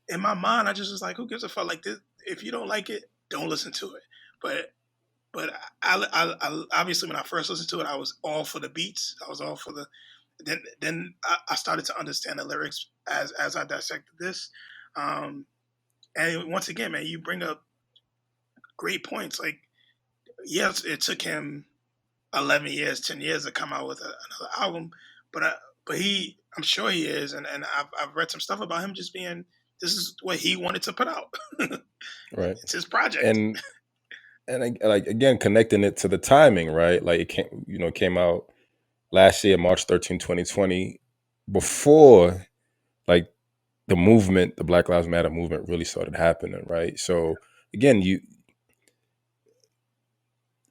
[SPEAKER 1] in my mind, I just was like, who gives a fuck? Like this, if you don't like it, don't listen to it. But I obviously when I first listened to it, I was all for the beats. I was all for the. Then I started to understand the lyrics as I dissected this. Um, and once again, man, you bring up great points. Like, yes, it took him 11 years, 10 years to come out with another album, but I'm sure he is, and I've read some stuff about him just being this is what he wanted to put out.
[SPEAKER 2] Right.
[SPEAKER 1] It's his project.
[SPEAKER 2] And like again, connecting it to the timing, right? Like it came out last year, March 13th, 2020, before like the movement, the Black Lives Matter movement really started happening, right? So again, you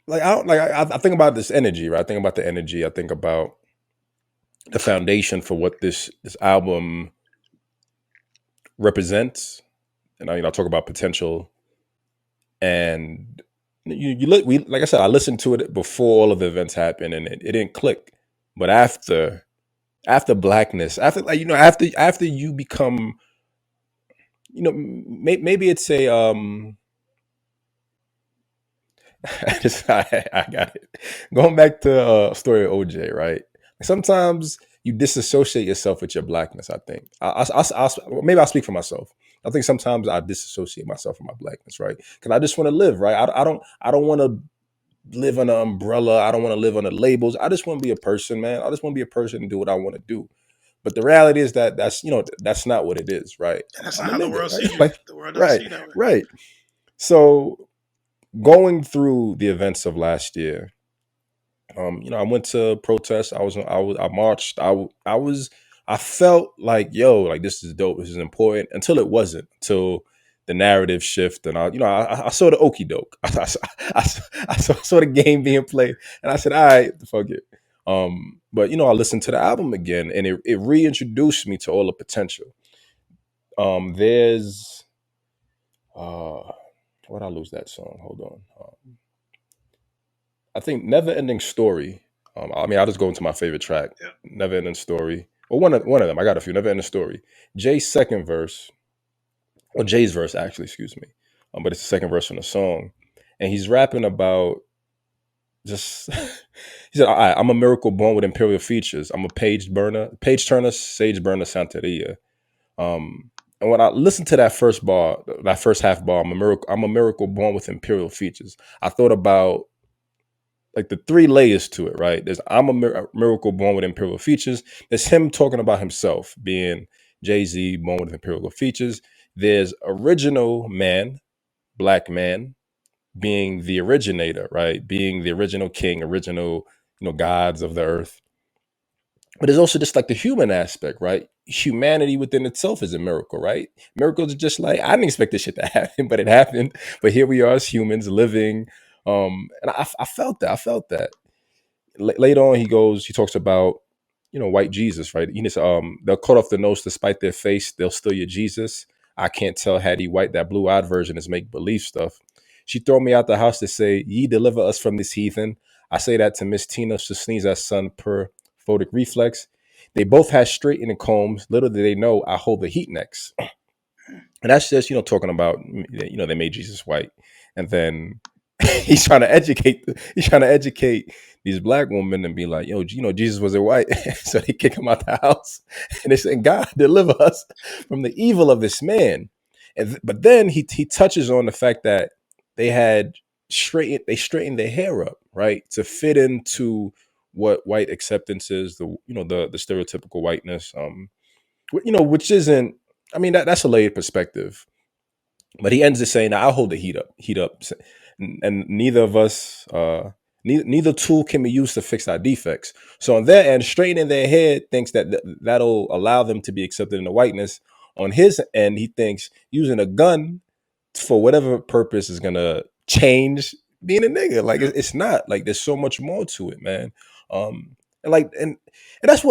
[SPEAKER 2] like I don't like I think about this energy, right? I think about the energy. I think about the foundation for what this album represents, and I talk about potential. And you look, we like I said, I listened to it before all of the events happened, and it didn't click. But after blackness, after after you become, maybe it's a I got it. Going back to story of OJ, right? Sometimes you disassociate yourself with your blackness. I think maybe I'll speak for myself. I think sometimes I disassociate myself from my blackness, right? Because I just want to live, right? I don't want to live under an umbrella. I don't want to live under labels. I just want to be a person, man. I just want to be a person and do what I want to do. But the reality is that that's not what it is, right?
[SPEAKER 1] And that's
[SPEAKER 2] I'm
[SPEAKER 1] not
[SPEAKER 2] a
[SPEAKER 1] how the
[SPEAKER 2] nigga,
[SPEAKER 1] world
[SPEAKER 2] right?
[SPEAKER 1] sees you.
[SPEAKER 2] Like,
[SPEAKER 1] The world doesn't
[SPEAKER 2] right,
[SPEAKER 1] see you that way.
[SPEAKER 2] right. So going through the events of last year, I went to protest. I marched. I felt like, yo, like this is dope. This is important. Until it wasn't. Until the narrative shift, and I saw the okey doke. I saw the game being played, and I said, all right, fuck it. But I listened to the album again, and it reintroduced me to all the potential. There's why'd I lose that song? Hold on. I think Never Ending Story. I mean, I'll just go into my favorite track,
[SPEAKER 1] Yeah.
[SPEAKER 2] Never Ending Story. Well, one of them. I got a few. Never Ending Story. Jay's second verse, or Jay's verse, actually, excuse me. But it's the second verse from the song. And he's rapping about just, he said, all right, I'm a miracle born with imperial features. I'm a page turner, sage burner, Santeria. And when I listened to that first bar, that first half bar, I'm a miracle born with imperial features. I thought about like the three layers to it, right? There's I'm a miracle born with imperial features. There's him talking about himself being Jay-Z, born with imperial features. There's original man, black man, being the originator, right? Being the original king, original, gods of the earth. But there's also just like the human aspect, right? Humanity within itself is a miracle, right? Miracles are just like, I didn't expect this shit to happen, but it happened. But here we are as humans living. And I felt that. I felt that. Later on, he talks about, white Jesus, right? He says, they'll cut off the nose despite their face. They'll steal your Jesus. I can't tell had he white. That blue-eyed version is make believe stuff. She throw me out the house to say, ye deliver us from this heathen. I say that to Miss Tina to sneeze at son per photic reflex. They both had straightening combs. Little did they know I hold the heat next. And that's just, talking about, they made Jesus white. And then he's trying to educate these black women and be like, yo, Jesus wasn't white. So they kick him out the house. And they say, God, deliver us from the evil of this man. But then he touches on the fact that they straightened their hair up, right? To fit into what white acceptance is, the stereotypical whiteness, which isn't, I mean, that's a layered perspective. But he ends it saying, "I'll hold the heat up," and neither of us, neither tool can be used to fix our defects. So on their end, straight in their head, thinks that that'll allow them to be accepted in the whiteness. On his end, he thinks using a gun for whatever purpose is gonna change being a nigga. Like
[SPEAKER 1] Yep.
[SPEAKER 2] it's not. Like there's so much more to it, man. And like and that's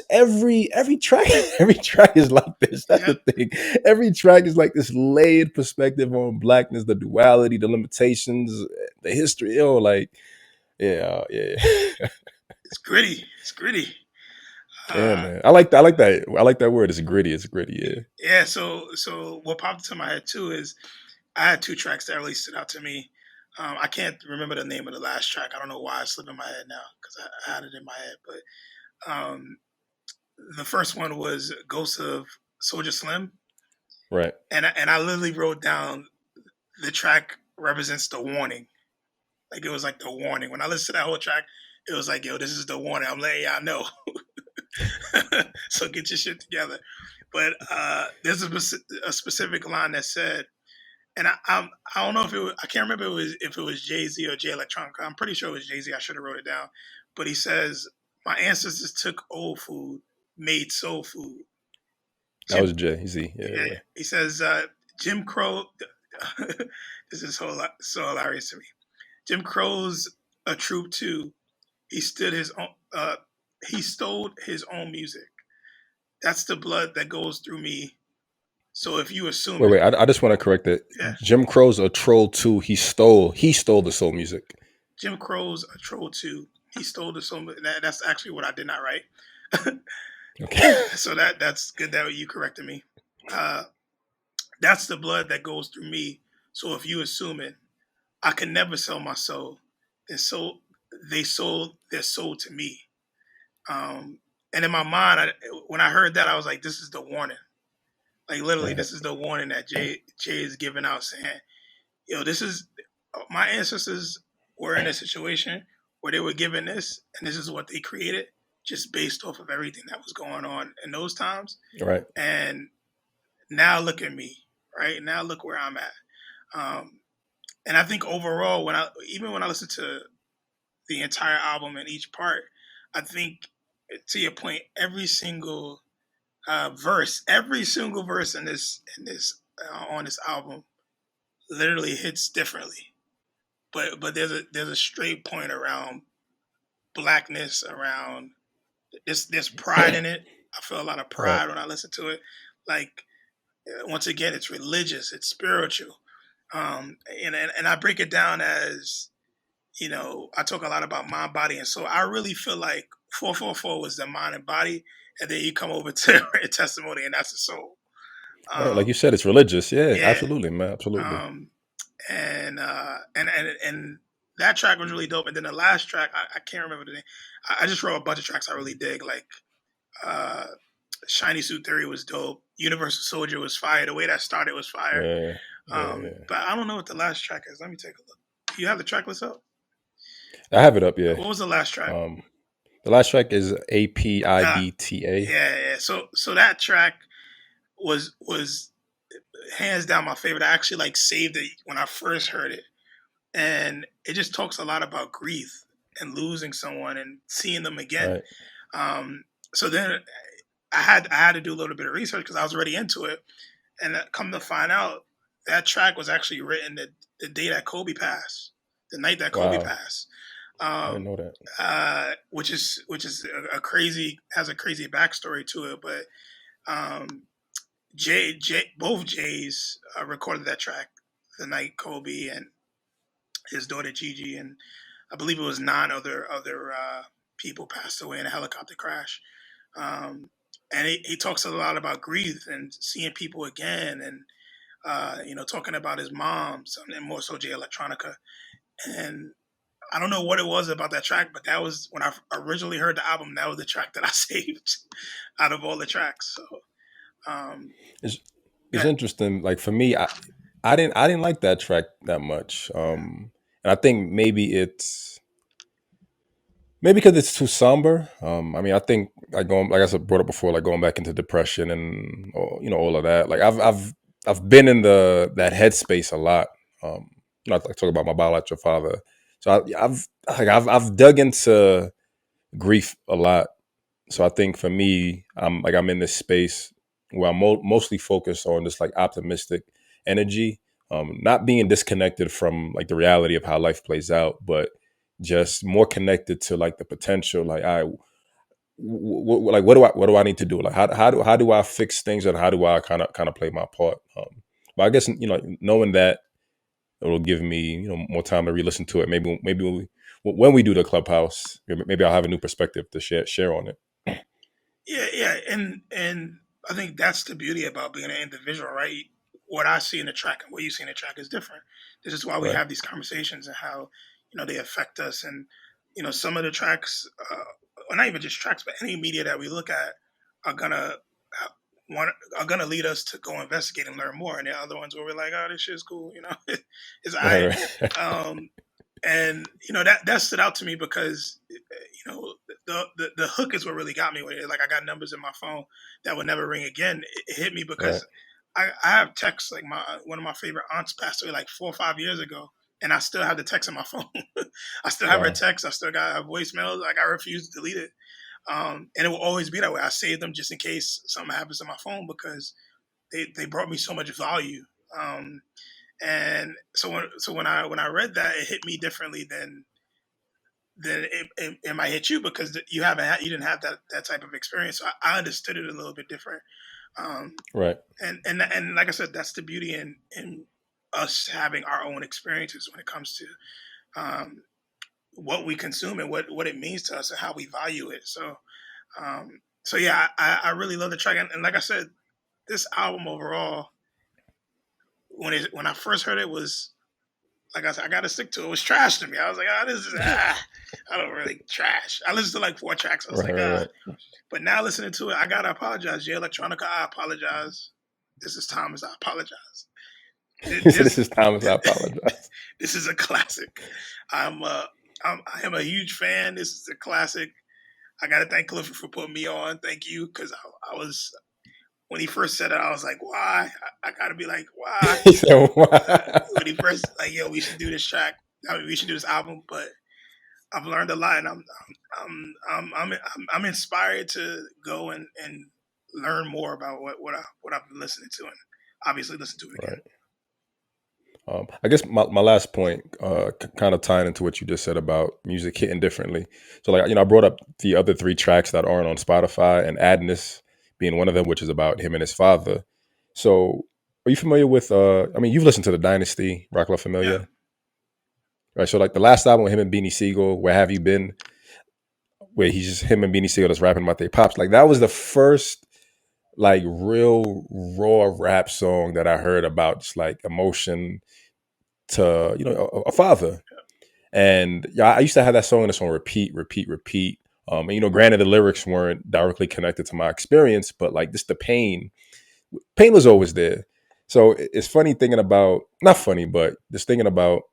[SPEAKER 2] every track. Every track is like this. That's the
[SPEAKER 1] Yep.
[SPEAKER 2] thing. Every track is like this laid perspective on blackness, the duality, the limitations, the history. Yo, like yeah.
[SPEAKER 1] It's gritty. It's gritty.
[SPEAKER 2] Yeah,
[SPEAKER 1] Uh,
[SPEAKER 2] man. I like that word. It's gritty. It's gritty. Yeah.
[SPEAKER 1] yeah. So what popped into my head too is I had two tracks that really stood out to me. I can't remember the name of the last track. I don't know why it's slipping my head now because I had it in my head. But the first one was Ghost of Soldier Slim,
[SPEAKER 2] Right.
[SPEAKER 1] and I literally wrote down the track represents the warning. Like it was like the warning. When I listened to that whole track, it was like, yo, this is the warning. I'm letting y'all know. So get your shit together. But there's a specific line that said, and I don't know if it was, I can't remember if it was Jay Z or Jay Electronica. I'm pretty sure it was Jay Z. I should have wrote it down. But he says, "My ancestors took old food, made soul food."
[SPEAKER 2] That
[SPEAKER 1] Jim,
[SPEAKER 2] was Jay Z. Yeah,
[SPEAKER 1] yeah,
[SPEAKER 2] yeah.
[SPEAKER 1] he says, Jim Crow. This is so hilarious to me. Jim Crow's a troop too. He stood his own. He stole his own music. That's the blood that goes through me. So if you assume
[SPEAKER 2] Wait,
[SPEAKER 1] it,
[SPEAKER 2] wait. I just want to correct it.
[SPEAKER 1] yeah,
[SPEAKER 2] Jim Crow's a troll too. He stole the soul music.
[SPEAKER 1] Jim Crow's a troll too. He stole the soul. That's actually what I did not write.
[SPEAKER 2] Okay.
[SPEAKER 1] So that's good that you corrected me. Uh, that's the blood that goes through me. So if you assume it, I can never sell my soul. And so they sold their soul to me. And in my mind, when I heard that, I was like, "This is the warning. Like literally,
[SPEAKER 2] Right.
[SPEAKER 1] this is the warning that Jay is giving out, saying, yo, this is my ancestors were in a situation where they were given this, and this is what they created, just based off of everything that was going on in those times.
[SPEAKER 2] Right.
[SPEAKER 1] And now look at me, right now look where I'm at." Um, and I think overall, when I listen to the entire album and each part, I think to your point, every single verse in this on this album literally hits differently. But there's a straight point around blackness, around there's pride in it. I feel a lot of
[SPEAKER 2] Right.
[SPEAKER 1] pride when I listen to it. Like once again, it's religious, it's spiritual, and I break it down as I talk a lot about mind, body, and soul. I really feel like 444 was the mind and body, and then you come over to testimony, and that's the soul.
[SPEAKER 2] Right. Like you
[SPEAKER 1] Um,
[SPEAKER 2] said, it's religious. Yeah.
[SPEAKER 1] yeah,
[SPEAKER 2] Absolutely, man. Absolutely.
[SPEAKER 1] um, and that track was really dope. And then the last track, I can't remember the name. I just wrote a bunch of tracks I really dig. Like uh, Shiny Suit Theory was dope. Universal Soldier was fire. The way that started was fire.
[SPEAKER 2] Yeah. Yeah. Yeah.
[SPEAKER 1] But I don't know what the last track is. Let me take a look. Do you have the track list up?
[SPEAKER 2] I have it up. Yeah.
[SPEAKER 1] What was the last track?
[SPEAKER 2] Um, the last track is
[SPEAKER 1] Uh,
[SPEAKER 2] APIBTA.
[SPEAKER 1] yeah. So that track was hands down my favorite. I actually like saved it when I first heard it, and it just talks a lot about grief and losing someone and seeing them again.
[SPEAKER 2] Right.
[SPEAKER 1] So then I had to do a little bit of research because I was already into it, and come to find out that track was actually written the day that Kobe passed, the night that Kobe
[SPEAKER 2] Wow.
[SPEAKER 1] passed.
[SPEAKER 2] I didn't
[SPEAKER 1] Um,
[SPEAKER 2] know that.
[SPEAKER 1] which is a crazy has a crazy backstory to it, but um, both Jays recorded that track the night Kobe and his daughter Gigi, and I believe it was nine other people passed away in a helicopter crash. Um, and he talks a lot about grief and seeing people again, and talking about his mom, something more so Jay Electronica. And I don't know what it was about that track, but that was when I originally heard the album. That was the track that I saved out of all the tracks. So um,
[SPEAKER 2] It's it's
[SPEAKER 1] yeah,
[SPEAKER 2] interesting. Like for me, I didn't like that track that much. And I think maybe because it's too somber. I mean, I think like I said, brought up before, like going back into depression and all of that. Like I've I've been in that headspace a lot. Not like talk about my biological father. So I've dug into grief a lot. So I think for me, I'm in this space where I'm mostly focused on this like optimistic energy, not being disconnected from like the reality of how life plays out, but just more connected to like the potential. Like like what do I need to do? Like how do I fix things, and how do I kind of play my part? But I guess knowing that it'll give me more time to re-listen to it. Maybe when we do the clubhouse, maybe I'll have a new perspective to share on it.
[SPEAKER 1] Yeah, and I think that's the beauty about being an individual, right? What I see in the track and what you see in the track is different. This is why we
[SPEAKER 2] Right.
[SPEAKER 1] have these conversations and how they affect us. And some of the tracks, or not even just tracks, but any media that we look at are gonna want are gonna lead us to go investigate and learn more. And the other ones where we're like, oh, this shit's cool, it's all right.
[SPEAKER 2] Right. Right.
[SPEAKER 1] Um, and that stood out to me because the hook is what really got me with it. Like I got numbers in my phone that would never ring again. It hit me
[SPEAKER 2] Right.
[SPEAKER 1] because I have texts. Like my one of my favorite aunts passed away like 4 or 5 years ago, and I still have the text in my phone. I still have her
[SPEAKER 2] Wow.
[SPEAKER 1] text. I still got her voicemails. Like I refuse to delete it, and it will always be that way. I save them just in case something happens to my phone because they brought me so much value. And so when I read that, it hit me differently than it might hit you because you didn't have that type of experience. So I understood it a little bit different. Um,
[SPEAKER 2] Right.
[SPEAKER 1] and like I said, that's the beauty in us having our own experiences when it comes to what we consume and what it means to us and how we value it. So yeah, I really love the track, and like I said, this album overall, when I first heard it, was like I said, I got to stick to it. It was trash to me. I was like, this is I don't really trash. I listened to like 4 tracks. I was
[SPEAKER 2] Right.
[SPEAKER 1] like,
[SPEAKER 2] Right. Right.
[SPEAKER 1] But now listening to it, I gotta apologize. Jay Electronica, I apologize. This is Thomas, I apologize.
[SPEAKER 2] So this
[SPEAKER 1] This
[SPEAKER 2] is Thomas. I apologize.
[SPEAKER 1] this is a classic. I'm I am a huge fan. This is a classic. I gotta thank Clifford for putting me on. Thank you, because I was when he first said it, I was like, why? I gotta be like, why?
[SPEAKER 2] So,
[SPEAKER 1] When he first like, yo, we should do this track. I mean, we should do this album. But I've learned a lot, and I'm inspired to go and learn more about what I've been listening to, and obviously listen to it again.
[SPEAKER 2] right. I guess my last point, kind of tying into what you just said about music hitting differently. So, like, I brought up the other 3 tracks that aren't on Spotify, and Adness being one of them, which is about him and his father. So, are you familiar with? I mean, you've listened to the Dynasty, Rockla
[SPEAKER 1] Yeah,
[SPEAKER 2] Familia, right? So, like the last album with him and Beanie Siegel, "Where Have You Been," where he's just him and Beanie Siegel just rapping about their pops. Like that was the first like real raw rap song that I heard about just like emotion to a father. And yeah, I used to have that song and this on repeat, repeat, repeat. And granted the lyrics weren't directly connected to my experience, but like just the pain was always there. So it's funny thinking about, not funny, but just thinking about,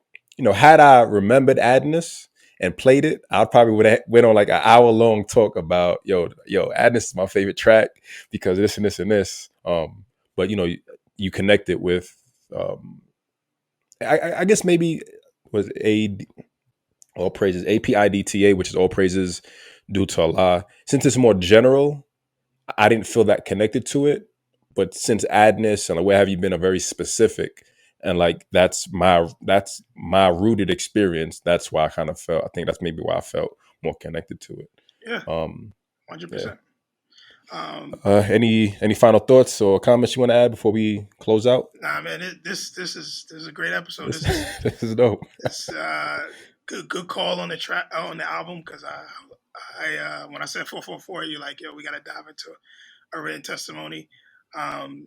[SPEAKER 2] had I remembered Adness and played it, I probably would have went on like an hour long talk about, yo, Adness is my favorite track because this and this and this. But you connect it with, I guess maybe was a all praises APIDTA, which is all praises due to Allah. Since it's more general, I didn't feel that connected to it. But since Adness and like, where have you been are very specific, and like that's my rooted experience. That's why I kind of felt. I think that's maybe why I felt more connected to it.
[SPEAKER 1] yeah,
[SPEAKER 2] Um,
[SPEAKER 1] one hundred
[SPEAKER 2] yeah.
[SPEAKER 1] percent. Um,
[SPEAKER 2] Any final thoughts or comments you want to add before we close out?
[SPEAKER 1] nah, man, this is a great episode.
[SPEAKER 2] This,
[SPEAKER 1] This is
[SPEAKER 2] this is dope.
[SPEAKER 1] this good call on the track on the album because I when I said 444, you're like, yo, we gotta dive into a written testimony. Um,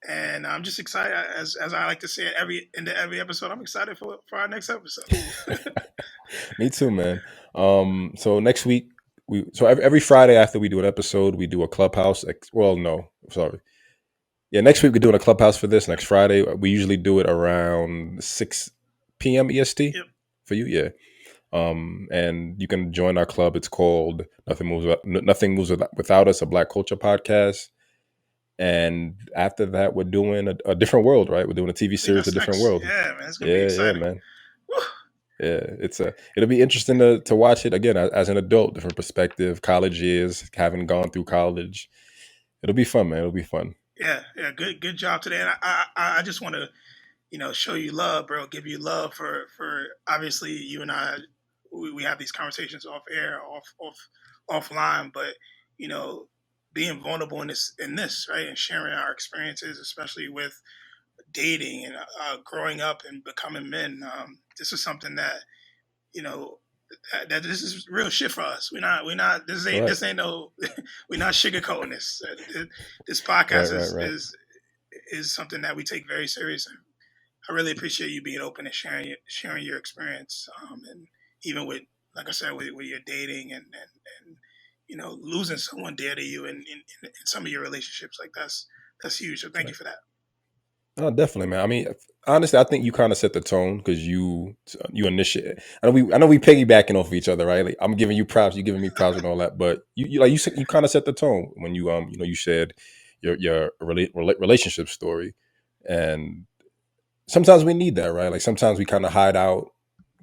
[SPEAKER 1] and I'm just excited, as I like to say every episode. I'm excited for our next episode.
[SPEAKER 2] Me too, man. So next week every Friday after we do an episode, we do a clubhouse. Well, no, sorry. Yeah, next week we're doing a clubhouse for this. Next Friday, we usually do it around 6 p.m. EST
[SPEAKER 1] Yep.
[SPEAKER 2] for you. Yeah. And you can join our club. It's called Nothing Moves Without Us, a Black Culture podcast. And after that, we're doing a different world, right? We're doing a TV
[SPEAKER 1] I think
[SPEAKER 2] series, a
[SPEAKER 1] that's
[SPEAKER 2] different
[SPEAKER 1] next.
[SPEAKER 2] world.
[SPEAKER 1] Yeah, man, it's gonna be
[SPEAKER 2] Yeah,
[SPEAKER 1] exciting.
[SPEAKER 2] man.
[SPEAKER 1] Whew.
[SPEAKER 2] Yeah, it'll be interesting to watch it again as an adult, different perspective, college years, having gone through college. It'll be fun, man. It'll be fun.
[SPEAKER 1] Yeah, yeah, good job today. And I just want to show you love, bro. Give you love for obviously you and I we have these conversations off air, offline, but you know being vulnerable in this right and sharing our experiences, especially with dating and growing up and becoming men. This is something that you know that this is real shit for us. We're not
[SPEAKER 2] Right,
[SPEAKER 1] this ain't no we're not sugarcoating this. This
[SPEAKER 2] right,
[SPEAKER 1] podcast
[SPEAKER 2] right,
[SPEAKER 1] is
[SPEAKER 2] right.
[SPEAKER 1] is something that we take very serious. I really appreciate you being open and sharing your experience, and even with, like I said, with your dating and losing someone dear to you in some of your relationships. Like that's huge. So thank you
[SPEAKER 2] Right.
[SPEAKER 1] for that.
[SPEAKER 2] Oh, definitely, man. I mean, honestly, I think you kind of set the tone because you initiate. I know we piggybacking off of each other, right? Like, I'm giving you props, you giving me props and all that, but you like you kind of set the tone when you shared your relationship story, and sometimes we need that, right? Like sometimes we kind of hide out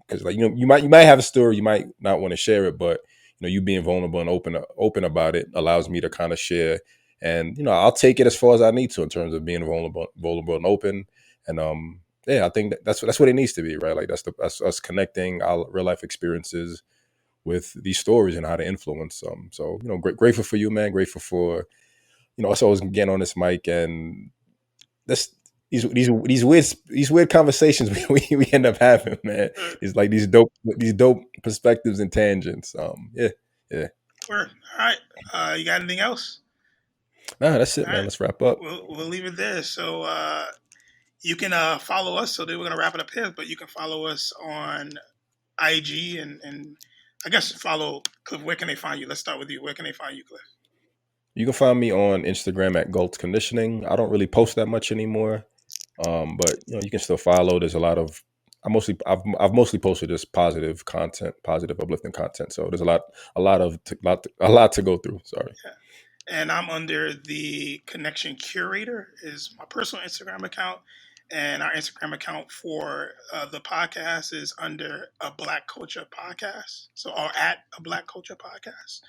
[SPEAKER 2] because like you might have a story, you might not want to share it, but you being vulnerable and open about it allows me to kind of share, and I'll take it as far as I need to in terms of being vulnerable and open, and yeah, I think that's what it needs to be, right? Like that's us connecting our real life experiences with these stories and how to influence them. So grateful for you, man. Grateful for us always getting on this mic and this these weird conversations we end up having, man.
[SPEAKER 1] Uh,
[SPEAKER 2] It's like these dope perspectives and tangents. Yeah, yeah.
[SPEAKER 1] All right. You got anything else?
[SPEAKER 2] Nah, that's it,
[SPEAKER 1] All
[SPEAKER 2] man.
[SPEAKER 1] right.
[SPEAKER 2] Let's wrap up.
[SPEAKER 1] We'll leave it there. So you can follow us. So then we're gonna wrap it up here. But you can follow us on IG and I guess follow Cliff. Where can they find you? Let's start with you. Where can they find you, Cliff?
[SPEAKER 2] You can find me on Instagram at Galt Conditioning. I don't really post that much anymore, but you can still follow. There's a lot of I've mostly posted just positive content, positive uplifting content. So there's a lot to go through. Sorry.
[SPEAKER 1] Yeah. And I'm under the Connection Curator is my personal Instagram account, and our Instagram account for the podcast is under a Black Culture Podcast, so or at a Black Culture Podcast.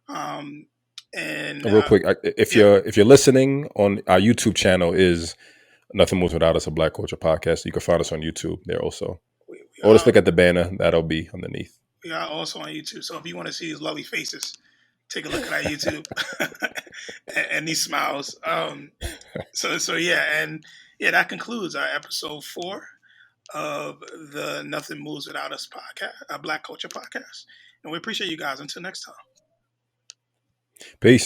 [SPEAKER 1] Um, and
[SPEAKER 2] Real quick, if
[SPEAKER 1] yeah,
[SPEAKER 2] you're listening on our YouTube channel is Nothing Moves Without Us, a Black Culture Podcast. You can find us on YouTube there also.
[SPEAKER 1] we
[SPEAKER 2] Or just
[SPEAKER 1] are
[SPEAKER 2] look at the banner. That'll be underneath.
[SPEAKER 1] we are also on YouTube. So if you want to see these lovely faces, take a look at our YouTube and these smiles. So yeah, and yeah, that concludes our episode 4 of the Nothing Moves Without Us podcast, a Black Culture Podcast. And we appreciate you guys. Until next time.
[SPEAKER 2] Peace.